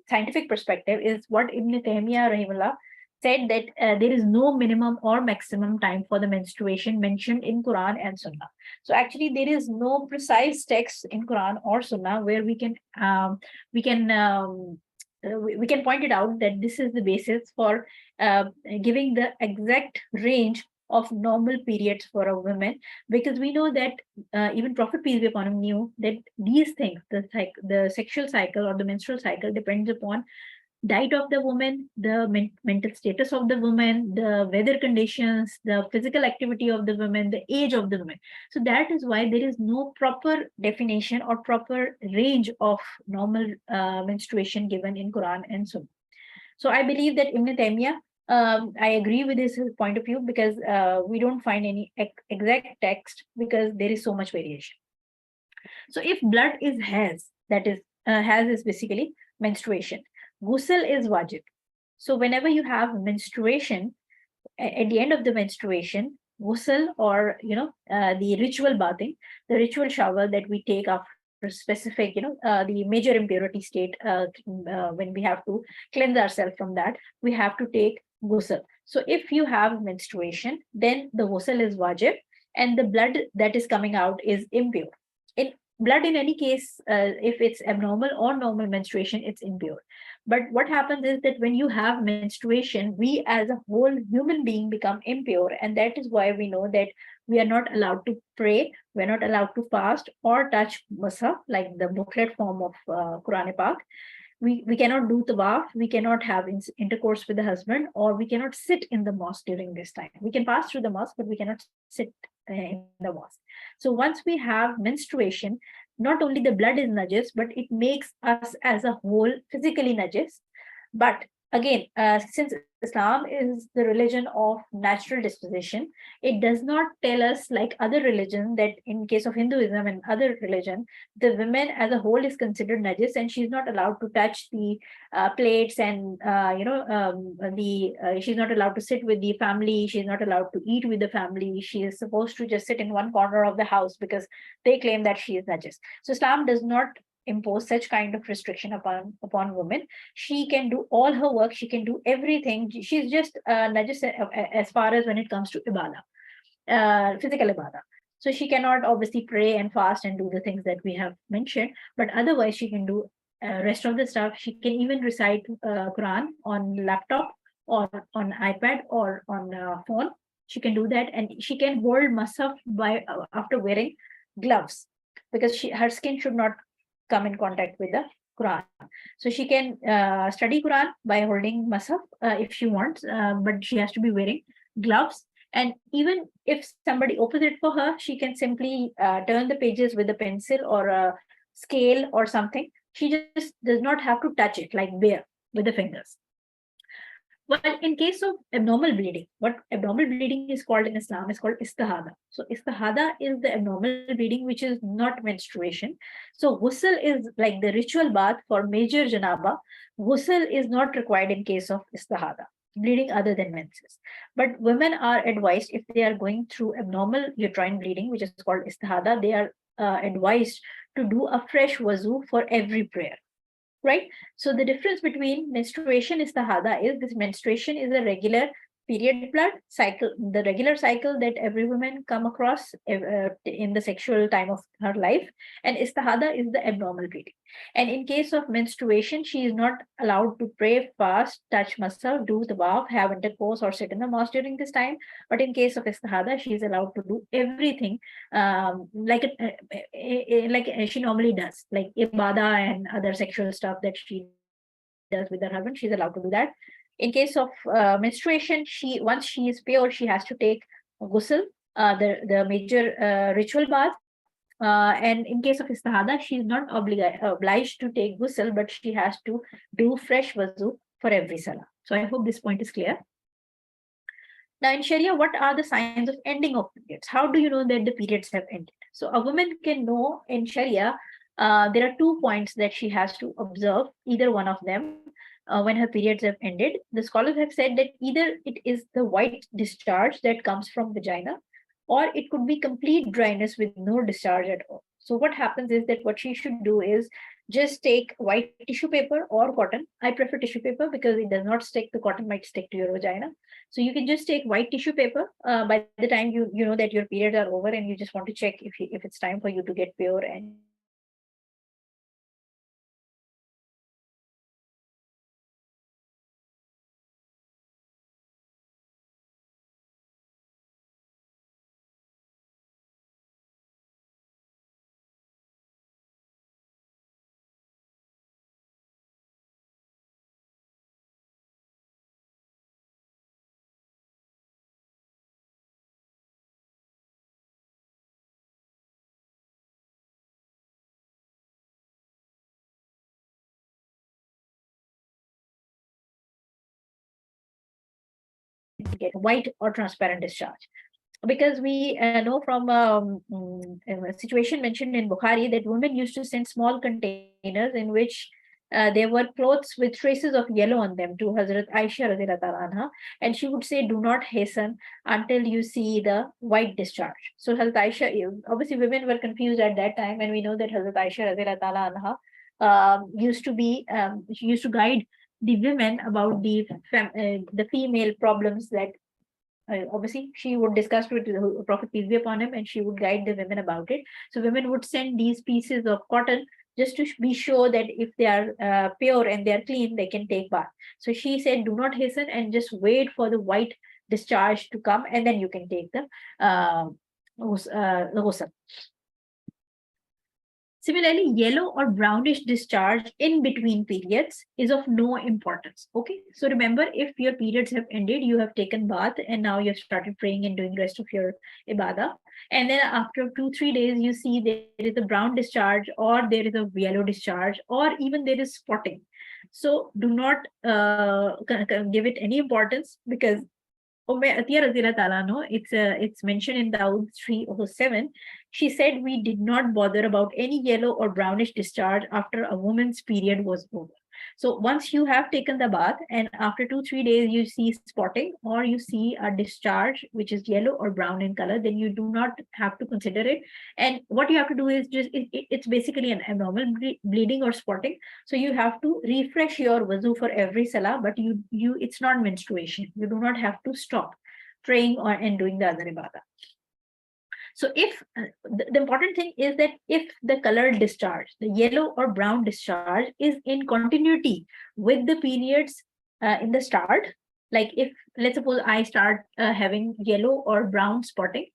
scientific perspective is what Ibn Taymiyyah rahimahullah said, that there is no minimum or maximum time for the menstruation mentioned in Quran and Sunnah. So actually, there is no precise text in Quran or Sunnah where we can we can we can point it out that this is the basis for giving the exact range of normal periods for a woman, because we know that even Prophet peace be upon him knew that these things, the sexual cycle or the menstrual cycle, depends upon diet of the woman, the mental status of the woman, the weather conditions, the physical activity of the woman, the age of the woman. So that is why there is no proper definition or proper range of normal menstruation given in Quran and Sunnah. So I believe that Ibn Taymiyyah, I agree with his point of view, because we don't find any exact text because there is so much variation. So if blood is has, that is has is basically menstruation. Ghusl is wajib. So whenever you have menstruation, at the end of the menstruation, ghusl, or the ritual bathing, the ritual shower that we take after specific, the major impurity state, when we have to cleanse ourselves from that, we have to take ghusl. So if you have menstruation, then the ghusl is wajib, and the blood that is coming out is impure. In blood, in any case, if it's abnormal or normal menstruation, it's impure. But what happens is that when you have menstruation, we as a whole human being become impure. And that is why we know that we are not allowed to pray, we're not allowed to fast or touch masa, like the booklet form of Quran Pak. We cannot do tawaf, we cannot have intercourse with the husband, or we cannot sit in the mosque during this time. We can pass through the mosque, but we cannot sit in the mosque. So once we have menstruation, not only the blood is najis, but it makes us as a whole physically najis. But again, since Islam is the religion of natural disposition, it does not tell us, like other religion, that in case of Hinduism and other religion, the women as a whole is considered najis, and she's not allowed to touch the plates, and she's not allowed to sit with the family, she's not allowed to eat with the family, she is supposed to just sit in one corner of the house because they claim that she is najis. So Islam does not impose such kind of restriction upon women. She can do all her work, she can do everything. She's just najis as far as when it comes to ibadah, physical ibadah. So she cannot obviously pray and fast and do the things that we have mentioned, but otherwise she can do rest of the stuff. She can even recite Quran on laptop or on iPad or on phone. She can do that, and she can hold masaf by after wearing gloves, because her skin should not come in contact with the Quran. So she can study Quran by holding masaf if she wants, but she has to be wearing gloves. And even if somebody opens it for her, she can simply turn the pages with a pencil or a scale or something. She just does not have to touch it like bare with the fingers. Well, in case of abnormal bleeding, what abnormal bleeding is called in Islam is called istihada. So istihada is the abnormal bleeding which is not menstruation. So ghusl is like the ritual bath for major janaba. Ghusl is not required in case of istihada, bleeding other than menses. But women are advised, if they are going through abnormal uterine bleeding, which is called istihada, they are advised to do a fresh wuzu for every prayer, right? So the difference between menstruation is istihada is this: menstruation is a regular period blood cycle, the regular cycle that every woman come across in the sexual time of her life, and istihada is the abnormal bleeding. And in case of menstruation, she is not allowed to pray, fast, touch muscle, do the bath, have intercourse, or sit in the mosque during this time. But in case of istihada, she is allowed to do everything like she normally does, like ibada and other sexual stuff that she does with her husband. She's allowed to do that. In case of menstruation, once she is pure, she has to take ghusl, the major ritual bath. And in case of istihada, she is not obliged to take ghusl, but she has to do fresh wuzu for every salah. So I hope this point is clear. Now, in Sharia, what are the signs of ending of periods? How do you know that the periods have ended? So, a woman can know in Sharia, there are 2 points that she has to observe, either one of them, when her periods have ended. The scholars have said that either it is the white discharge that comes from vagina, or it could be complete dryness with no discharge at all. So, what happens is that what she should do is just take white tissue paper or cotton. I prefer tissue paper because it does not stick, the cotton might stick to your vagina. So you can just take white tissue paper by the time you know that your periods are over, and you just want to check if it's time for you to get pure, and you want to do the wuzu. So you just take white tissue paper, get white or transparent discharge. Because we know from a situation mentioned in Bukhari that women used to send small containers in which there were clothes with traces of yellow on them to Hazrat Aisha radiallahu ta'ala anha, and she would say, "Do not hasten until you see the white discharge." So Hazrat Aisha, obviously, women were confused at that time, and we know that Hazrat Aisha radiallahu ta'ala anha used to be she used to guide the women about the female problems that obviously she would discuss with the Prophet peace be upon him, and she would guide the women about it. So women would send these pieces of cotton just to be sure that if they are pure and they are clean, they can take bath. So she said, do not hasten and just wait for the white discharge to come, and then you can take the ghusl. Similarly, yellow or brownish discharge in between periods is of no importance. Okay, so remember, if your periods have ended, you have taken bath, and now you've started praying and doing rest of your ibadah, and then after 2-3 days, you see there is a brown discharge, or there is a yellow discharge, or even there is spotting. So do not give it any importance, because it's mentioned in Dawood 3:7. She said, "We did not bother about any yellow or brownish discharge after a woman's period was over." So once you have taken the bath, and after 2-3 days you see spotting or you see a discharge which is yellow or brown in color, then you do not have to consider it. And what you have to do is just it's basically an abnormal bleeding or spotting. So you have to refresh your wuzu for every salah, but you it's not menstruation. You do not have to stop praying or and doing the other ibadah. So if the important thing is that if the colored discharge, the yellow or brown discharge, is in continuity with the periods in the start, like if let's suppose I start having yellow or brown spotting,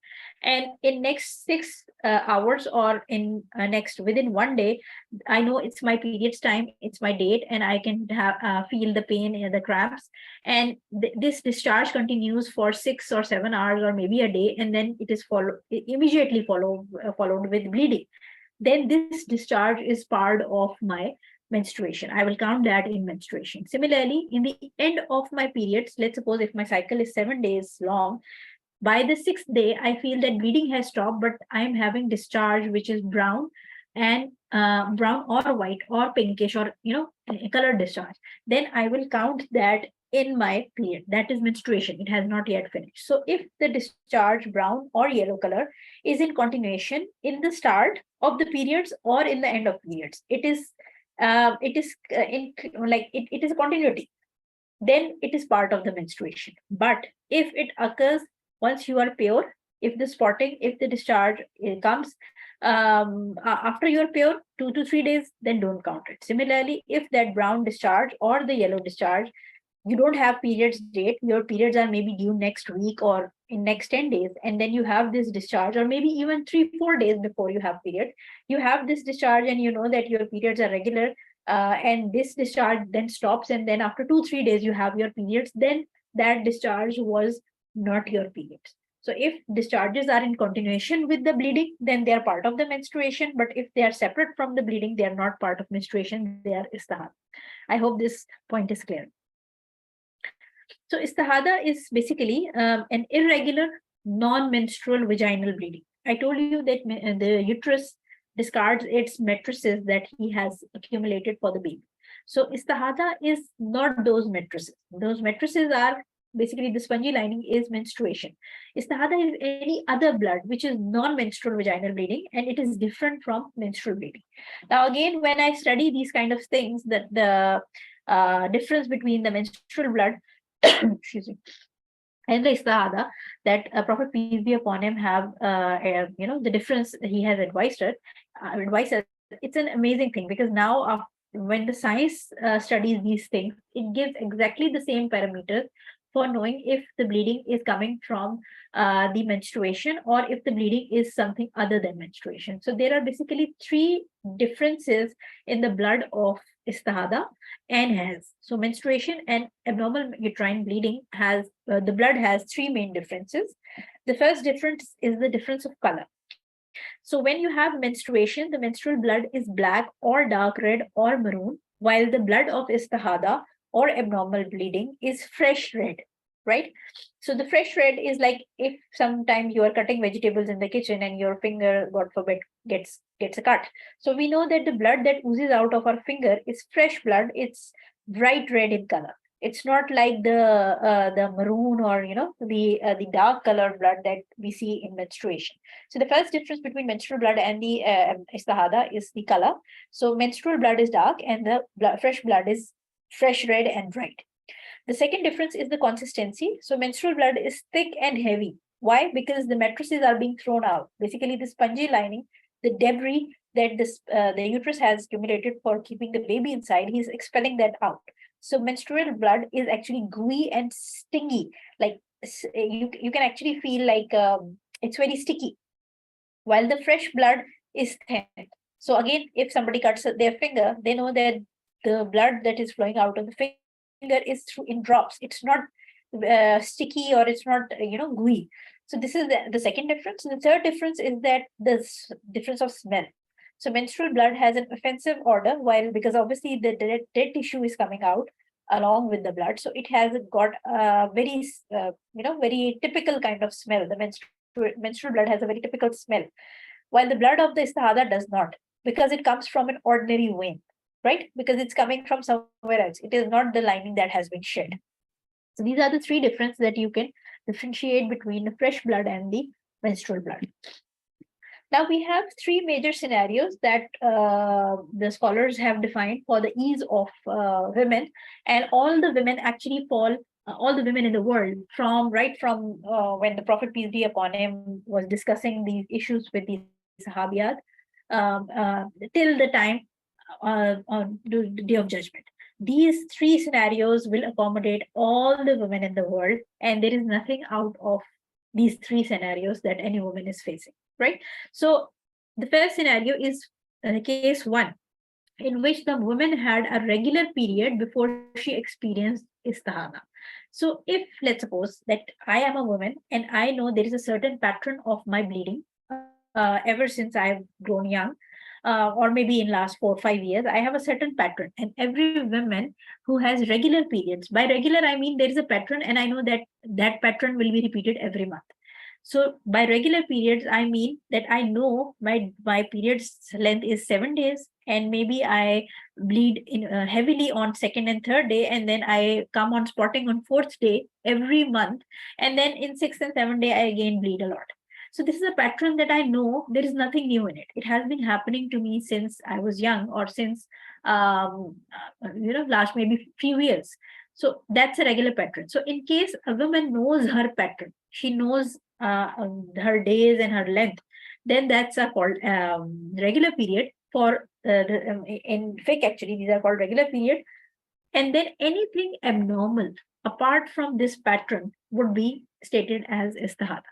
and in next 6 hours or in next within one day, I know it's my periods time, it's my date, and I can have feel the pain and the cramps, and this discharge continues for 6 or 7 hours or maybe a day, and then it is immediately followed with bleeding, then this discharge is part of my menstruation. I will count that in menstruation. Similarly, in the end of my periods, let's suppose if my cycle is 7 days long, by the 6th day, I feel that bleeding has stopped, but I'm having discharge which is brown and brown or white or pinkish or color discharge. Then I will count that in my period. That is menstruation. It has not yet finished. So if the discharge brown or yellow color is in continuation in the start of the periods or in the end of periods, it is in like it is a continuity, then it is part of the menstruation. But if it occurs once you are pure, if the spotting, if the discharge comes after you are pure, 2 to 3 days, then don't count it. Similarly, if that brown discharge or the yellow discharge, you don't have periods date, your periods are maybe due next week or in next 10 days, and then you have this discharge, or maybe even 3-4 days before you have period, you have this discharge and you know that your periods are regular, and this discharge then stops, and then after 2-3 days you have your periods, then that discharge was not your periods. So if discharges are in continuation with the bleeding, then they are part of the menstruation. But if they are separate from the bleeding, they are not part of menstruation, they are istihada. I hope this point is clear. So istihada is basically an irregular non-menstrual vaginal bleeding. I told you that the uterus discards its matrices that he has accumulated for the baby. So istihada is not those matrices. Those matrices are basically the spongy lining is menstruation. Istihada is any other blood which is non-menstrual vaginal bleeding, and it is different from menstrual bleeding. Now again, when I study these kind of things, that the difference between the menstrual blood excuse me, and the istihada, that Prophet peace be upon him have the difference he has advised us. It's an amazing thing, because now when the science studies these things, it gives exactly the same parameters for knowing if the bleeding is coming from the menstruation or if the bleeding is something other than menstruation. So there are basically 3 differences in the blood of istihada and has. So menstruation and abnormal uterine bleeding has the blood has 3 main differences. The first difference is the difference of color. So when you have menstruation, the menstrual blood is black or dark red or maroon, while the blood of istihada or abnormal bleeding is fresh red, right? So the fresh red is like if sometimes you are cutting vegetables in the kitchen and your finger, God forbid, gets a cut. So we know that the blood that oozes out of our finger is fresh blood. It's bright red in color. It's not like the maroon or the dark colored blood that we see in menstruation. So the first difference between menstrual blood and the istihada is the color. So menstrual blood is dark and the fresh blood is fresh red and bright. The second difference is the consistency. So menstrual blood is thick and heavy. Why? Because the matrices are being thrown out. Basically, the spongy lining, the debris that the uterus has accumulated for keeping the baby inside, he's expelling that out. So menstrual blood is actually gooey and stingy. Like you can actually feel like it's very sticky. While the fresh blood is thin. So again, if somebody cuts their finger, they know that the blood that is flowing out of the finger is through in drops. It's not sticky or it's not gooey. So this is the second difference. And the third difference is that the difference of smell. So menstrual blood has an offensive odor, while because obviously the dead tissue is coming out along with the blood, so it has got a very very typical kind of smell. The menstrual blood has a very typical smell, while the blood of the istihada does not, because it comes from an ordinary vein, right? Because it's coming from somewhere else. It is not the lining that has been shed. So these are the 3 differences that you can differentiate between the fresh blood and the menstrual blood. Now we have 3 major scenarios that the scholars have defined for the ease of women, and all the women actually fall all the women in the world, from right from when the Prophet peace be upon him was discussing these issues with the Sahabiyat, till the time on the day of judgment. These three scenarios will accommodate all the women in the world, and there is nothing out of these three scenarios that any woman is facing, right? So the first scenario is case one, in which the woman had a regular period before she experienced istihada. So if, let's suppose, that I am a woman and I know there is a certain pattern of my bleeding ever since I've grown young, or maybe in last 4 or 5 years, I have a certain pattern. And every woman who has regular periods, by regular I mean there is a pattern, and I know that that pattern will be repeated every month. So by regular periods, I mean that I know my period's length is 7 days, and maybe I bleed heavily on second and third day, and then I come on spotting on fourth day every month, and then in sixth and seventh day I again bleed a lot. So this is a pattern that I know there is nothing new in it. It has been happening to me since I was young, or since last maybe few years. So that's a regular pattern. So in case a woman knows her pattern, she knows her days and her length, then that's a called regular period. For in Fiqh, actually these are called regular period. And then anything abnormal apart from this pattern would be stated as istihada.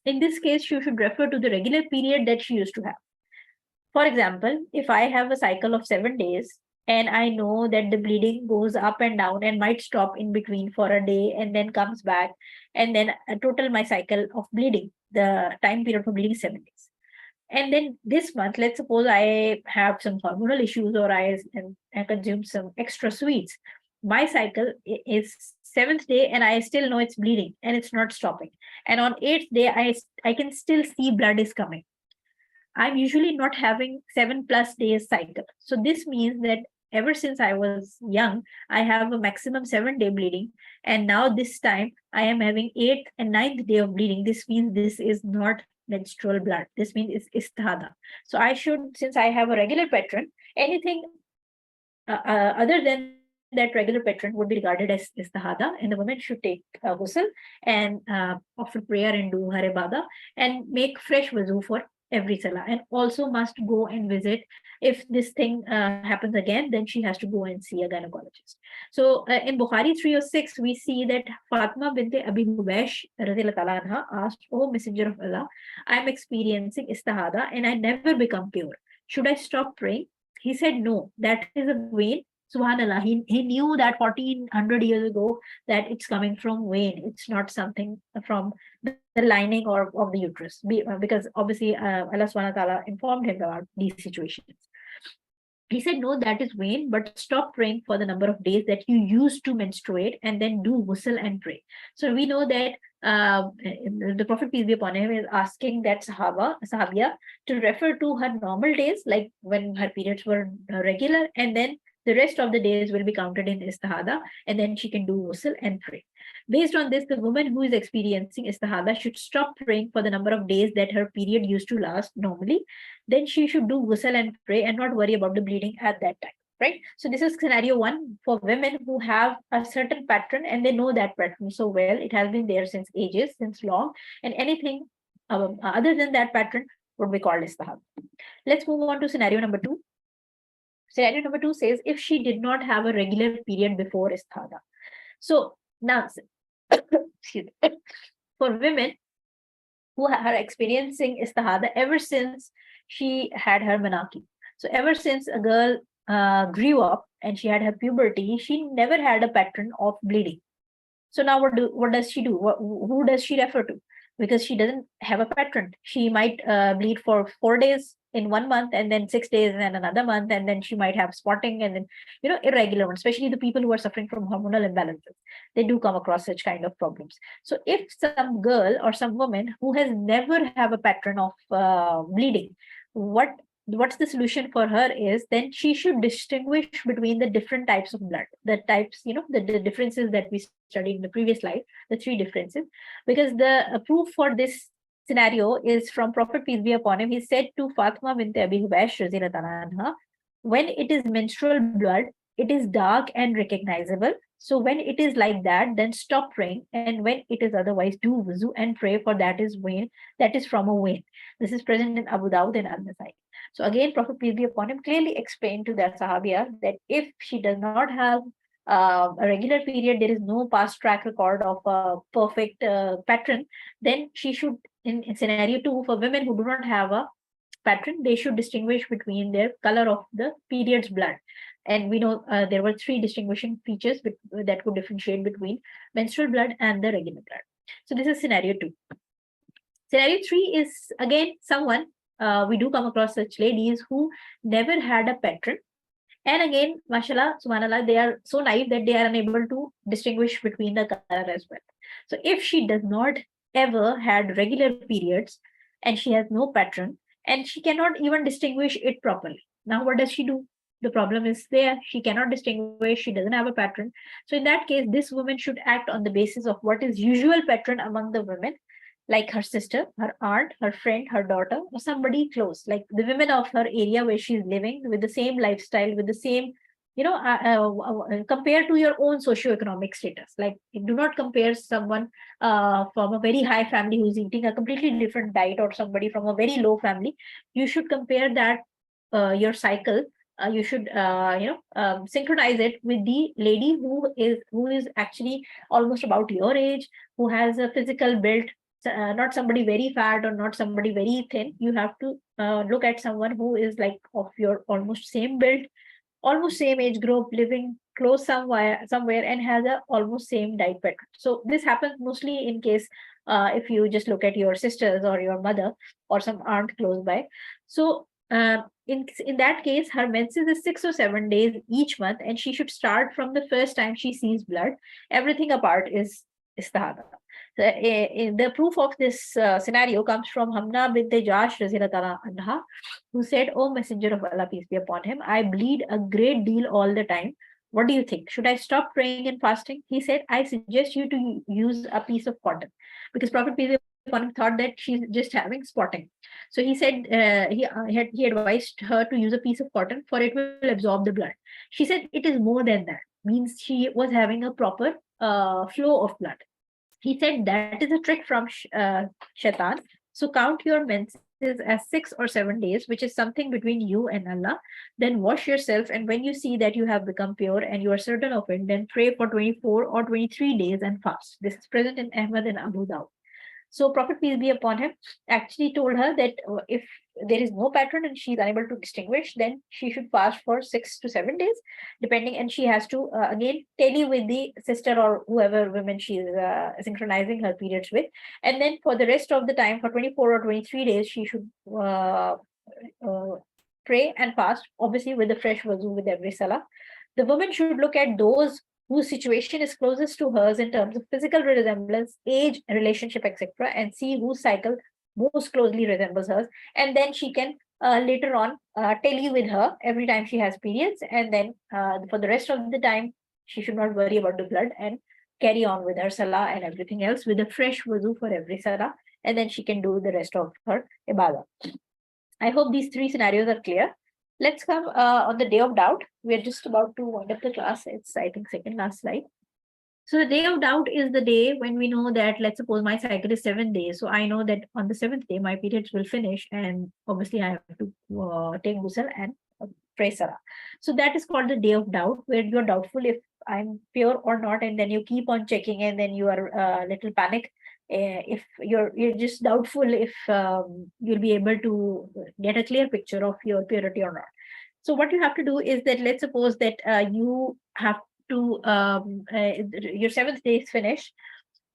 In this case, you should refer to the regular period that she used to have. For example, if I have a cycle of 7 days and I know that the bleeding goes up and down and might stop in between for a day and then comes back, and then total my cycle of bleeding, the time period for bleeding is 7 days. And then this month, let's suppose I have some hormonal issues, or I consume some extra sweets. My cycle is seventh day and I still know it's bleeding and it's not stopping. And on eighth day, I can still see blood is coming. I'm usually not having 7+ days cycle. So this means that ever since I was young, I have a maximum 7 day bleeding. And now this time I am having eighth and ninth day of bleeding. This means this is not menstrual blood. This means it's istihada. So I should, since I have a regular pattern, anything other than that regular pattern would be regarded as istihada, and the woman should take ghusl and offer prayer and do her ibadah and make fresh wuzu for every salah, and also must go and visit. If this thing happens again, then she has to go and see a gynecologist. So in Bukhari 306, we see that Fatima bint Abi Hubaysh asked, "Oh Messenger of Allah, I'm experiencing istihada and I never become pure. Should I stop praying?" He said, "No, that is a vein." Subhanallah, he knew that 1400 years ago that it's coming from vein. It's not something from the lining or of the uterus, because obviously Allah subhanahu wa ta'ala informed him about these situations. He said, "No, that is vain, but stop praying for the number of days that you used to menstruate, and then do ghusl and pray." So we know that the Prophet, peace be upon him, is asking that Sahabiya to refer to her normal days, like when her periods were regular, and then the rest of the days will be counted in istihada, and then she can do ghusl and pray. Based on this, the woman who is experiencing istihada should stop praying for the number of days that her period used to last normally. Then she should do ghusl and pray and not worry about the bleeding at that time. Right? So this is scenario one for women who have a certain pattern and they know that pattern so well. It has been there since ages, since long, and anything other than that pattern would be called istihada. Let's move on to scenario number two. Scenario number two says, if she did not have a regular period before istihada. So now, for women who are experiencing istihada ever since she had her menarche. So ever since a girl grew up and she had her puberty, she never had a pattern of bleeding. So now what does she do? Who does she refer to? Because she doesn't have a pattern. She might bleed for 4 days in 1 month, and then 6 days and another month, and then she might have spotting, and then irregular ones, especially the people who are suffering from hormonal imbalances. They do come across such kind of problems. So if some girl or some woman who has never have a pattern of bleeding, what's the solution for her is, then she should distinguish between the different types of blood, the types, the differences that we studied in the previous slide, the 3 differences. Because the proof for this scenario is from Prophet, peace be upon him. He said to Fatima bint Abi Hubaysh, when it is menstrual blood, it is dark and recognizable. So when it is like that, then stop praying. And when it is otherwise, do wuzu and pray, for that is from a vein. This is present in Abu Dawud and Al-Nasai. So again, Prophet peace be upon him clearly explained to that Sahabiya that if she does not have a regular period, there is no past track record of a perfect pattern, then she should, in scenario two, for women who do not have a pattern, they should distinguish between their color of the period's blood. And we know there were three distinguishing features that could differentiate between menstrual blood and the regular blood. So this is scenario two. Scenario three is again someone, we do come across such ladies who never had a pattern. And again, mashallah, subhanallah, they are so naive that they are unable to distinguish between the color as well. So if she does not ever had regular periods and she has no pattern and she cannot even distinguish it properly, now what does she do? The problem is there. She cannot distinguish, she doesn't have a pattern. So in that case, this woman should act on the basis of what is usual pattern among the women, like her sister, her aunt, her friend, her daughter, or somebody close, like the women of her area where she's living, with the same lifestyle, with the same, compare to your own socioeconomic status. Like, do not compare someone from a very high family who's eating a completely different diet, or somebody from a very low family. You should compare that your cycle. You should synchronize it with the lady who is actually almost about your age, who has a physical build, not somebody very fat or not somebody very thin. You have to look at someone who is like of your almost same build, almost same age group, living close somewhere, and has a almost same diet pattern. So this happens mostly in case if you just look at your sisters or your mother or some aunt close by. So in that case, her menses is 6 or 7 days each month, and she should start from the first time she sees blood. Everything apart is istihada. The proof of this scenario comes from Hamna bint Jash anha, who said, "O Messenger of Allah, peace be upon him, I bleed a great deal all the time. What do you think? Should I stop praying and fasting?" He said, "I suggest you to use a piece of cotton," because Prophet peace be upon him thought that she's just having spotting. So he said he advised her to use a piece of cotton, for it will absorb the blood. She said it is more than that. Means she was having a proper flow of blood. He said that is a trick from Shaitan. So count your menses as 6 or 7 days, which is something between you and Allah. Then wash yourself, and when you see that you have become pure and you are certain of it, then pray for 24 or 23 days and fast. This is present in Ahmad and Abu Dawud. So Prophet peace be upon him actually told her that if there is no pattern and she's unable to distinguish, then she should fast for 6 to 7 days, depending. And she has to again tally with the sister or whoever women she is synchronizing her periods with. And then for the rest of the time, for 24 or 23 days, she should uh, pray and fast, obviously with the fresh wuzu with every salah. The woman should look at those whose situation is closest to hers in terms of physical resemblance, age, relationship, etc., and see whose cycle most closely resembles hers. And then she can later on tally with her every time she has periods. And then for the rest of the time, she should not worry about the blood and carry on with her salah and everything else with a fresh wuzu for every salah. And then she can do the rest of her ibadah. I hope these three scenarios are clear. Let's come on the day of doubt. We're just about to wind up the class. It's, I think, second last slide. So the day of doubt is the day when we know that, let's suppose my cycle is 7 days. So I know that on the seventh day, my periods will finish. And obviously I have to take ghusl and pray salah. So that is called the day of doubt, where you're doubtful if I'm pure or not. And then you keep on checking, and then you are a little panic. If you're just doubtful if you'll be able to get a clear picture of your purity or not. So what you have to do is that, let's suppose that you have to your seventh day is finished.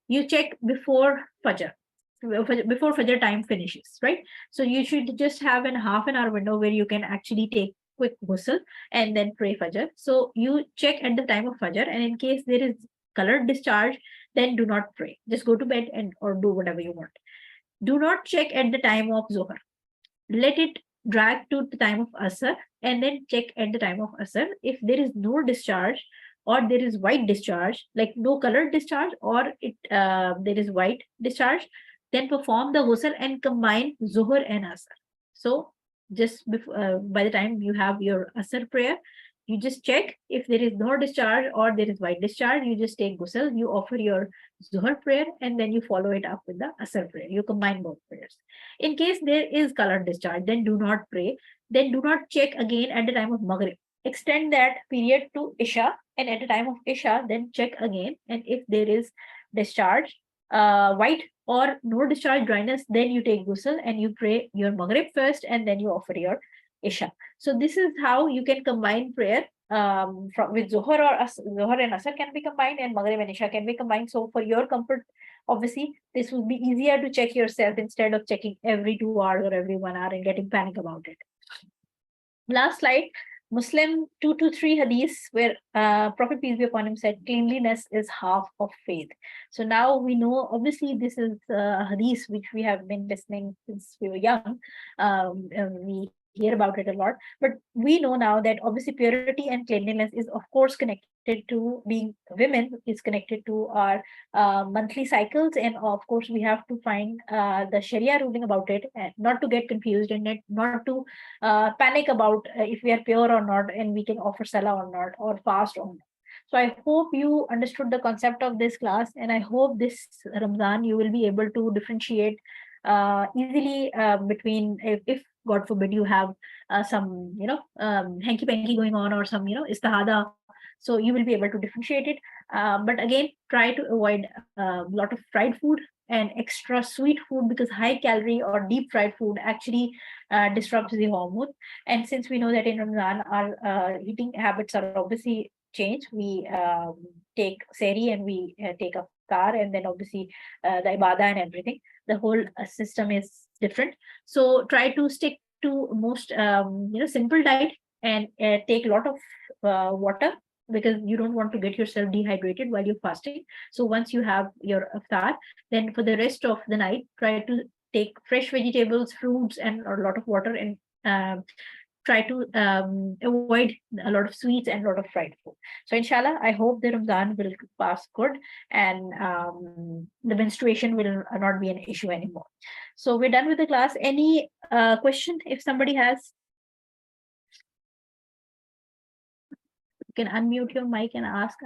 You check before Fajr time finishes, right? So you should just have a half an hour window where you can actually take quick ghusl and then pray Fajr. So you check at the time of Fajr, and in case there is colored discharge, then do not pray. Just go to bed and or do whatever you want. Do not check at the time of Zohar. Let it drag to the time of Asr, and then check at the time of Asr. If there is no discharge, or there is white discharge, like no colored discharge, or there is white discharge, then perform the ghusl and combine Zuhr and Asr. So just before, by the time you have your Asr prayer, You just check if there is no discharge or there is white discharge. You just take ghusl, you offer your Zuhr prayer, and then you follow it up with the Asr prayer. You combine both prayers. In case there is colored discharge, then do not pray. Then do not check again at the time of Maghrib. Extend that period to Isha, and at the time of Isha, then check again. And if there is discharge, white or no discharge dryness, then you take ghusl and you pray your Maghrib first, and then you offer your Isha. So this is how you can combine prayer from with Zuhr or Zuhr and Asr can be combined, and Maghrib and Isha can be combined. So for your comfort, obviously, this will be easier to check yourself instead of checking every 2 hours or every 1 hour and getting panic about it. Last slide. Muslim 223 hadith, where Prophet peace be upon him said, cleanliness is half of faith. So now we know, obviously, this is a hadith which we have been listening since we were young. We hear about it a lot, but we know now that obviously purity and cleanliness is of course connected to being women, is connected to our monthly cycles, and of course we have to find the Sharia ruling about it, and not to get confused and not to panic about if we are pure or not, and we can offer salah or not, or fast or not. So I hope you understood the concept of this class, and I hope this Ramzan you will be able to differentiate easily between, if God forbid you have some hanky panky going on, or some istihada, so you will be able to differentiate it. But again, try to avoid a lot of fried food and extra sweet food, because high calorie or deep fried food actually disrupts the hormone. And since we know that in Ramadan our eating habits are obviously changed, we take sehri and we take iftar, and then obviously the ibadah and everything, the whole system is different. So try to stick to most simple diet, and take a lot of water, because you don't want to get yourself dehydrated while you're fasting. So once you have your iftar, then for the rest of the night, try to take fresh vegetables, fruits, and a lot of water, and try to avoid a lot of sweets and a lot of fried food. So inshallah, I hope the Ramadan will pass good, and the menstruation will not be an issue anymore. So we're done with the class. Any question if somebody has? You can unmute your mic and ask.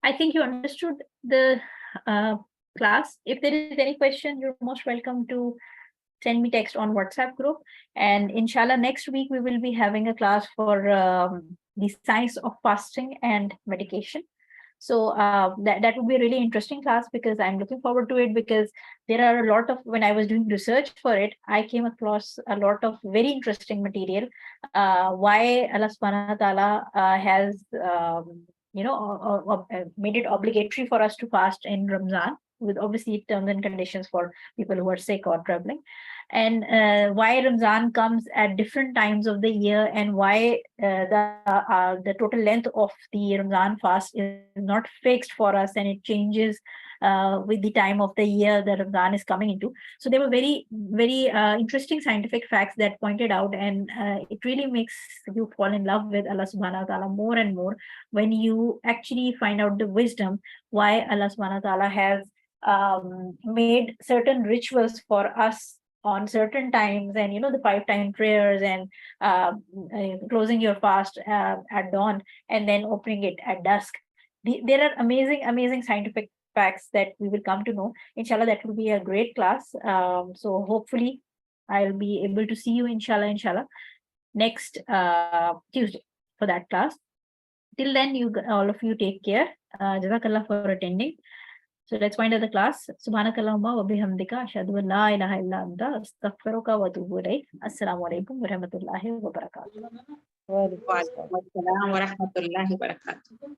I think you understood the class. If there is any question, you're most welcome to send me text on WhatsApp group. And inshallah, next week we will be having a class for the science of fasting and medication. So that would be a really interesting class, because I'm looking forward to it, because there are a lot of, when I was doing research for it, I came across a lot of very interesting material. Why Allah subhanahu wa ta'ala has made it obligatory for us to fast in Ramadan, with obviously terms and conditions for people who are sick or traveling, and why Ramadan comes at different times of the year, and why the total length of the Ramadan fast is not fixed for us, and it changes with the time of the year that Ramadan is coming into. So there were very, very interesting scientific facts that pointed out, and it really makes you fall in love with Allah subhanahu wa ta'ala more and more, when you actually find out the wisdom why Allah subhanahu wa ta'ala has made certain rituals for us on certain times, and the 5-time prayers, and closing your fast at dawn, and then opening it at dusk. There are amazing scientific facts that we will come to know. Inshallah, that will be a great class. So hopefully I'll be able to see you inshallah next Tuesday for that class. Till then, all of you take care. Jazakallah for attending. So let's wind up the class. Subhanakallahumma wa bihamdika ashhadu an la ilaha illa anta astaghfiruka wa atubu ilayk. Assalamu alaikum wa rahmatullahi wa barakatuh. Wa alaikum assalam wa rahmatullahi wa barakatuh.